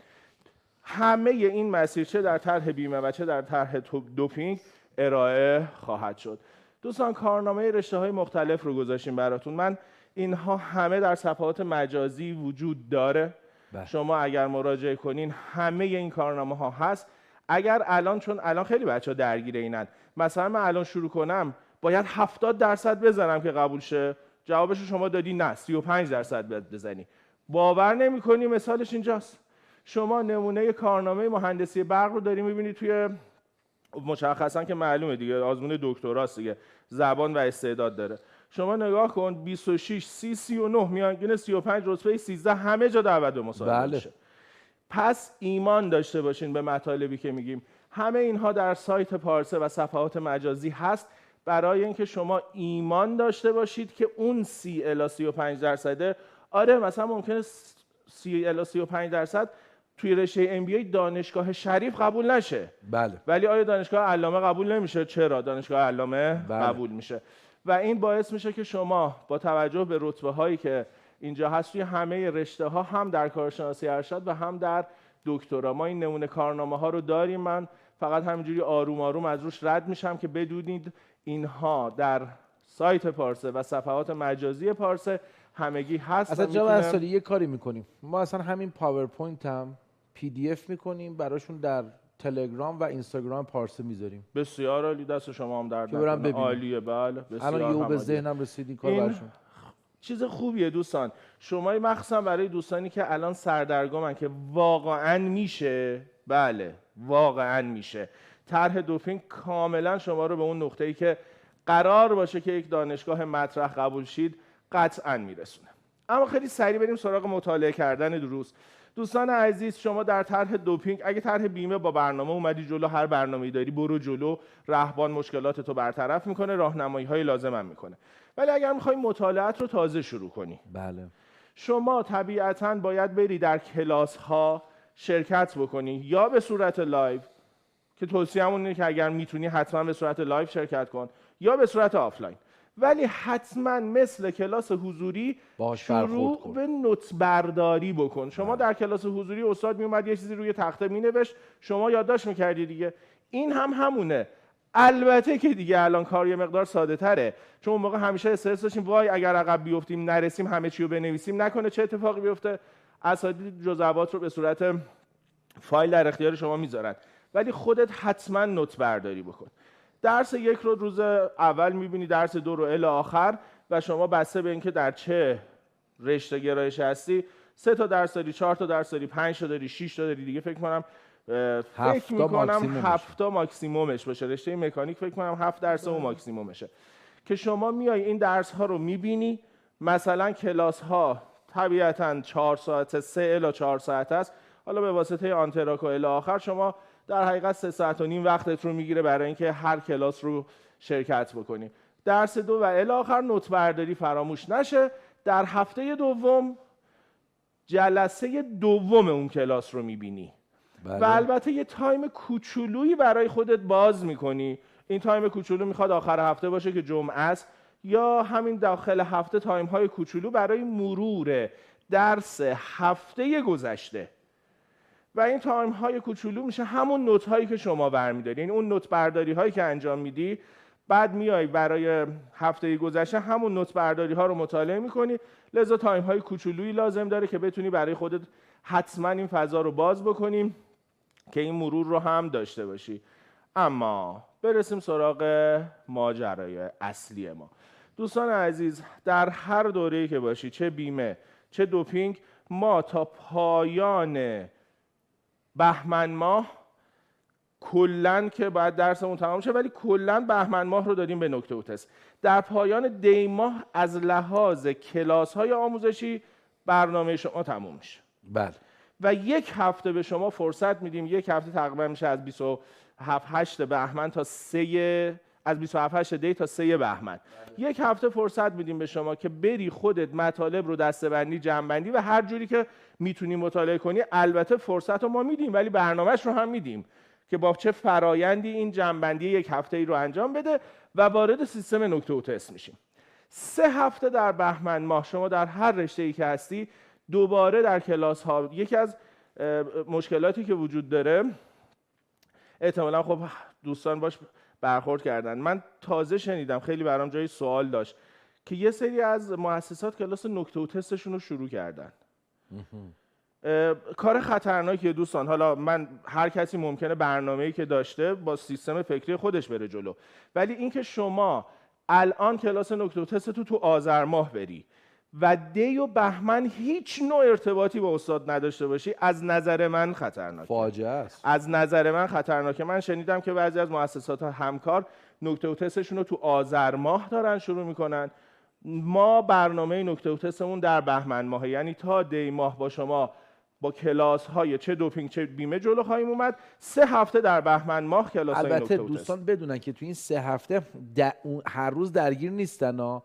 همه این مسیر چه در طرح بیمه و چه در طرح دوپینگ ارائه خواهد شد. دوستان کارنامه رشته‌های مختلف رو گذاشتیم براتون. من اینها همه در صفحات مجازی وجود داره. شما اگر مراجعه کنین همه این کارنامه ها هست. اگر الان، چون الان خیلی بچه‌ها درگیر اینن، مثلا من الان شروع کنم باید 70% بزنم که قبول شه، جوابشو شما دادی نه 35% باید بزنی. باور نمی‌کنی مثالش اینجاست. شما نمونه کارنامه مهندسی برق رو داری می‌بینی توی مشخصا که معلومه دیگه آزمون دکتراست دیگه، زبان و استعداد داره. شما نگاه کن 26 30 39 میانگین 35 رتبه 13 همه جا دعوت به مصاحبه میشه. پس ایمان داشته باشین به مطالبی که میگیم. همه اینها در سایت پارسه و صفحات مجازی هست برای اینکه شما ایمان داشته باشید که اون 30 الی 35%، آره مثلا ممکنه 30 الی 35% توی رشته MBA دانشگاه شریف قبول نشه. بله. ولی آیا دانشگاه علامه قبول نمیشه؟ چرا؟ دانشگاه علامه قبول میشه. و این باعث میشه که شما با توجه به رتبه هایی که اینجا هست توی همه رشته ها، هم در کارشناسی ارشد و هم در دکترا، ما این نمونه کارنامه ها رو داریم. من فقط همینجوری آروم آروم از روش رد میشم که بدونید اینها در سایت پارسه و صفحات مجازی پارسه همگی هست. اصلا جناب انصاری یه کاری میکنیم، ما اصلا همین پاورپوینت هم PDF میکنیم براشون در تلگرام و اینستاگرام پارسه میذاریم. بسیار عالی، دست شما هم درد نکنه. عالیه. بله الان یهو به ذهنم رسید این کار براشون. چیز خوبیه دوستان. شما مخصوصا برای دوستانی که الان سردرگمن که واقعا میشه، بله واقعا میشه، طرح دوپینگ کاملا شما رو به اون نقطه‌ای که قرار باشه که یک دانشگاه مطرح قبول شید قطعا میرسونه. اما خیلی سریع بریم سراغ مطالعه کردن دروس. دوستان عزیز، شما در طرح دوپینگ، اگه طرح بیمه با برنامه اومدی جلو، هر برنامه‌ای داری برو جلو، رهبان مشکلاتتو برطرف میکنه، راهنمایی‌های لازم هم میکنه. ولی اگر میخوای مطالعات رو تازه شروع کنی، بله، شما طبیعتاً باید بری در کلاس‌ها شرکت بکنی، یا به صورت لایو که توصیه‌مون اینه که اگر میتونی حتما به صورت لایو شرکت کن، یا به صورت آفلاین. ولی حتما مثل کلاس حضوری شروع به نوت برداری بکن. شما در کلاس حضوری استاد میومد یه چیزی روی تخته مینوشت، شما یادداشت میکردی دیگه. این هم همونه. البته که دیگه الان کار یه مقدار ساده تره، چون اون موقع همیشه استرس داشتیم وای اگر عقب بیفتیم نرسیم همه چی رو بنویسیم، نکنه چه اتفاقی بیفته. اساتید جزئیات رو به صورت فایل در اختیار شما میذارن، ولی خودت حتما نوت برداری بکن. درس یک رو روز اول میبینی، درس دو رو الی آخر، و شما بسته به اینکه در چه رشته گرایش هستی 3 تا درس داری، 4 تا درس داری، 5 تا داری، 6 تا داری دیگه. فکر میکنم 7 تا ماکسیمومش باشه. رشته مکانیک فکر کنم 7 درس و ماکسیمومشه که شما میای این درس ها رو میبینی. مثلا کلاس ها طبیعتاً 4 ساعت، 3 الی 4 ساعت است. حالا به واسطه آنتراک و الی آخر شما در حقیقت 3 ساعت و نیم وقتت رو میگیره برای اینکه هر کلاس رو شرکت بکنی. درس دو و الی آخر نوت برداری فراموش نشه. در هفته دوم جلسه دوم اون کلاس رو میبینی. و البته یه تایم کوچولویی برای خودت باز میکنی. این تایم کوچولو میخواد آخر هفته باشه که جمعه است، یا همین داخل هفته تایم های کوچولو برای مرور درس هفته گذشته. و این تایم های کوچولو میشه همون نوت هایی که شما برمیداری، یعنی اون نوت برداری هایی که انجام میدی. بعد میای برای هفته گذشته همون نوت برداری ها رو مطالعه میکنی. لذا تایم های کوچولویی لازم داره که بتونی برای خودت حتما این فضا رو باز بکنیم که این مرور رو هم داشته باشی. اما برسیم سراغ ماجرای اصلی ما. دوستان عزیز، در هر دوره‌ای که باشی، چه بیمه چه دوپینگ، ما تا پایان بهمن ماه کلن که بعد درسمون تمام شه، ولی کلن بهمن ماه رو دادیم به نکته و تست. در پایان دی ماه از لحاظ کلاس های آموزشی برنامه شما تموم میشه. بله. و یک هفته به شما فرصت میدیم. یک هفته تقریبا میشه از 27 بهمن تا 3 از 27 دی تا 3 بهمن. یک هفته فرصت میدیم به شما که بری خودت مطالب رو دسته‌بندی، جمع‌بندی و هر جوری که میتونی مطالعه کنی. البته فرصت رو ما میدیم ولی برنامه‌اش رو هم میدیم که با چه فرایندی این جمع‌بندی یک هفته‌ای رو انجام بده و وارد سیستم نکته و تست میشیم. 3 هفته در بهمن ماه شما در هر رشته‌ای که هستی دوباره در کلاس ها. یکی از مشکلاتی که وجود داره، احتمالاً خب دوستان باش برخورد کردن، من تازه شنیدم، خیلی برام جای سوال داشت که یه سری از مؤسسات کلاس نکته و تستشون رو شروع کردن. کار خطرناکیه دوستان. حالا من هر کسی ممکنه برنامه‌ای که داشته با سیستم فکری خودش بره جلو، ولی اینکه شما الان کلاس نکته و تست تو آذر ماه بری و دی و بهمن هیچ نوع ارتباطی با استاد نداشته باشی، از نظر من خطرناکه. فاجعه است. از نظر من خطرناکه. من شنیدم که بعضی از مؤسسات همکار نکته و تستشون رو تو آذر ماه دارن شروع میکنن. ما برنامه نکته و تستمون در بهمن ماه، یعنی تا دی ماه با شما با کلاس های چه دوپینگ چه بیمه جلو خواهیم اومد. 3 هفته در بهمن ماه کلاس های البته نکته و تست. دوستان بدونن که تو این 3 هفته هر روز درگیر نیستن ها.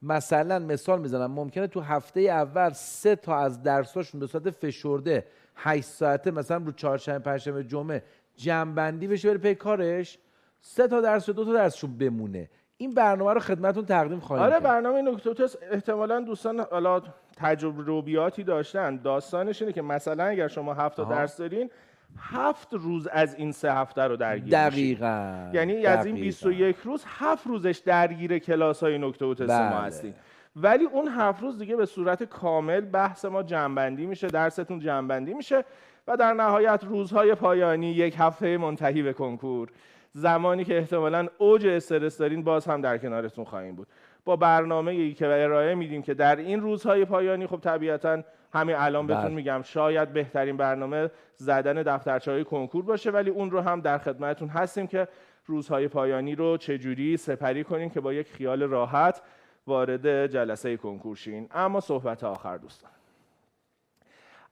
مثلا مثال میزنم، ممکنه تو هفته اول 3 تا از درساشون به صورت فشرده 8 ساعته مثلا رو چهارشنبه پنجشنبه جمعه جمع‌بندی بشه بره پی کارش، 3 تا درس و 2 تا درسشون بمونه. این برنامه رو خدمتتون تقدیم خواهیم آره کرد. برنامه نکته و تست احتمالاً دوستان حالا تجربیاتی داشتن. داستانش اینه که مثلا اگر شما 7 تا درس دارین، 7 روز از این 3 هفته رو درگیر دقیقاً. یعنی از این 21 روز 7 روزش درگیر کلاس‌های نکته و تست ما هستین. ولی اون 7 روز دیگه به صورت کامل بحث ما جمع‌بندی میشه، درستون جمع‌بندی میشه و در نهایت روزهای پایانی، 1 هفته منتهی به کنکور، زمانی که احتمالاً اوج استرس دارین، باز هم در کنارتون خواهیم بود با برنامه‌ای که ارائه میدیم که در این روزهای پایانی، خب طبیعتاً همین الان بهتون میگم شاید بهترین برنامه زدن دفترچه‌های کنکور باشه، ولی اون رو هم در خدمتتون هستیم که روزهای پایانی رو چجوری سپری کنین که با یک خیال راحت وارد جلسه کنکور شین. اما صحبت آخر دوستان،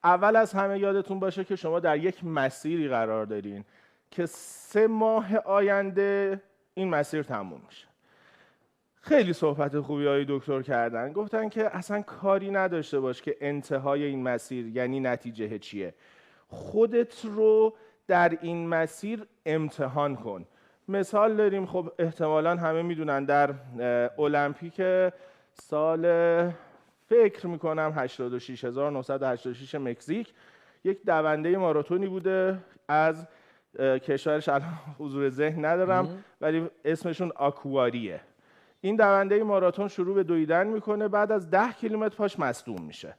اول از همه یادتون باشه که شما در یک مسیری قرار دارین که 3 ماه آینده این مسیر تموم میشه. خیلی صحبت خوبی های دکتر کردن، گفتن که اصلا کاری نداشته باش که انتهای این مسیر یعنی نتیجه چیه، خودت رو در این مسیر امتحان کن. مثال داریم، خب احتمالاً همه میدونن در المپیک سال فکر میکنم 86986 مکزیک یک دونده ماراتونی بوده از کشورش الان حضور ذهن ندارم ولی اسمشون آکواریه. این دونده ماراتون شروع به دویدن میکنه، بعد از 10 کیلومتر پاش مصدوم میشه.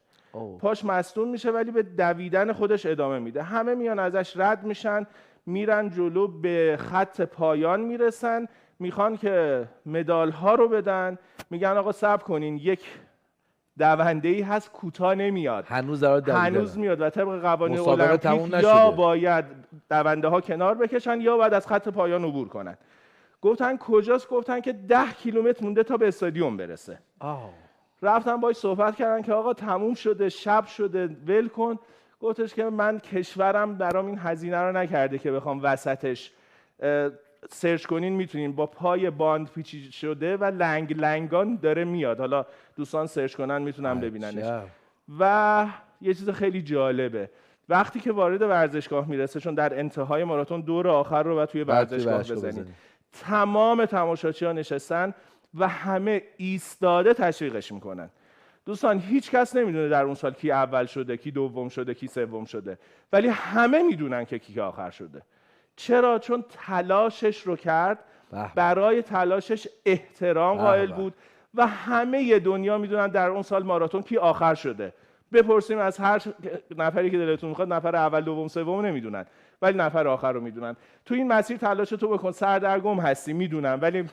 پاش مصدوم میشه ولی به دویدن خودش ادامه میده. همه میان ازش رد میشن، میرن جلو، به خط پایان میرسن، میخوان که مدال ها رو بدن. میگن آقا صبر کنین، یک دونده‌ای هست کوتاه نمیاد، هنوز میاد و طبق قوانین المپیک یا باید دونده ها کنار بکشن یا باید از خط پایان عبور کنن. گفتن کجاست؟ گفتن که 10 کیلومتر مونده تا به استادیوم برسه. رفتن باهاش صحبت کردن که آقا تموم شده، شب شده، ول کن. گفتش که من کشورم برام این هزینه رو نکرده که بخوام وسطش سرچ کنین میتونین، با پای باند پیچیده شده و لنگان داره میاد. حالا دوستان سرچ کنن میتونن ببیننش. و یه چیز خیلی جالبه، وقتی که وارد ورزشگاه میرسه، چون در انتهای ماراتون دور آخر رو باید توی ورزشگاه بزنید، تمام تماشاچی‌ها نشستن و همه ایستاده تشویقش میکنن. دوستان هیچ کس نمیدونه در اون سال کی اول شده، کی دوم شده، کی سوم شده، ولی همه میدونن که کی آخر شده. چرا؟ چون تلاشش رو کرد، برای تلاشش احترام قائل بود و همه دنیا میدونن در اون سال ماراتون کی آخر شده. بپرسیم از هر نفری که دلتون میخواد، نفر اول دوم سوم نمیدونن ولی نفر آخر رو میدونن. تو این مسیر تلاش تو بکن، سردرگم هستی میدونم، ولی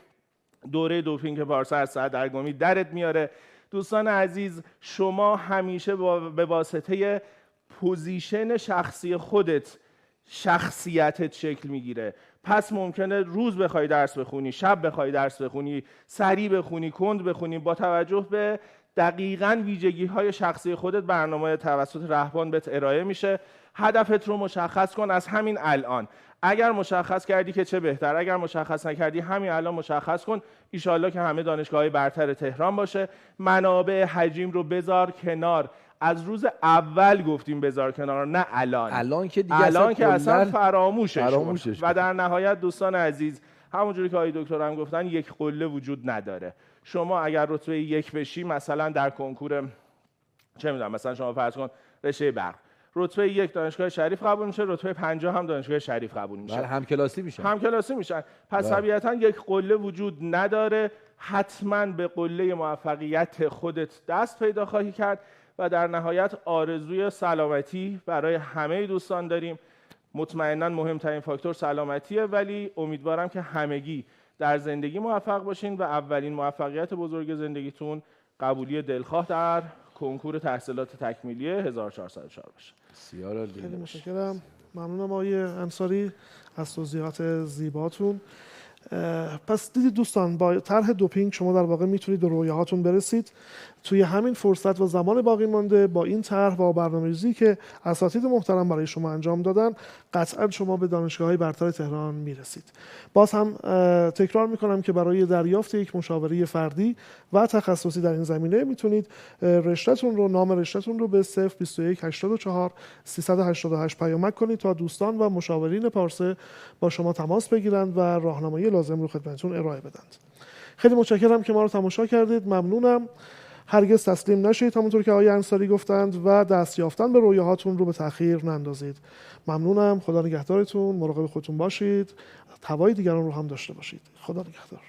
دوره دوپینگ پارسا از سردرگمی درت میاره. دوستان عزیز، شما همیشه به واسطه پوزیشن شخصی خودت شخصیتت شکل میگیره. پس ممکنه روز بخوای درس بخونی، شب بخوای درس بخونی، سریع بخونی، کند بخونی، با توجه به دقیقاً ویژگی‌های شخصی خودت برنامه توسط رهبان بهت ارائه میشه. هدفت رو مشخص کن از همین الان. اگر مشخص کردی که چه بهتر، اگر مشخص نکردی همین الان مشخص کن. ایشالله که همه دانشگاه‌های برتر تهران باشه. منابع حجیم رو بذار کنار. از روز اول گفتیم بذار کنار، نه الان که دیگه اصلا فراموشش و در نهایت دوستان عزیز، همونجوری که آقای دکتر هم گفتن، یک قله وجود نداره. شما اگر رتبه 1 بشی، مثلا در کنکور چه میدونم، مثلا شما فرض کن رشته برق، رتبه 1 دانشگاه شریف قبول میشه، رتبه 50 هم دانشگاه شریف قبول میشه. بله، همکلاسی میشن. پس طبیعتا یک قله وجود نداره. حتما به قله موفقیت خودت دست پیدا خواهی کرد و در نهایت آرزوی سلامتی برای همه دوستان داریم. مطمئناً مهمترین فاکتور سلامتیه، ولی امیدوارم که همگی در زندگی موفق باشین و اولین موفقیت بزرگ زندگیتون قبولی دلخواه در کنکور تحصیلات تکمیلی 1404 باشه. بسیار عالی. خیلی متشکرم. ممنونم آقای انصاری از توضیحات زیباتون. پس دیدید دوستان، با طرح دوپینگ شما در واقع میتونید به رویاهاتون برسید. توی همین فرصت و زمان باقی مانده با این طرح و برنامه‌ریزی که اساتید محترم برای شما انجام دادن، قطعا شما به دانشگاه‌های برتر تهران میرسید. باز هم تکرار میکنم که برای دریافت یک مشاوره فردی و تخصصی در این زمینه میتونید نام رشته‌تون رو به 021 84 388 پیامک کنید تا دوستان و مشاورین پارسه با شما تماس بگیرند و راهنمایی لازم رو خدمتتون ارائه بدند. خیلی متشکرم که ما رو تماشا کردید. ممنونم. هرگز تسلیم نشید، همونطور که آقای انصاری گفتند، و دست یافتن به رویاهاتون رو به تأخیر نندازید. ممنونم. خدا نگهدارتون. مراقب خودتون باشید. هوای دیگران رو هم داشته باشید. خدا نگهدار.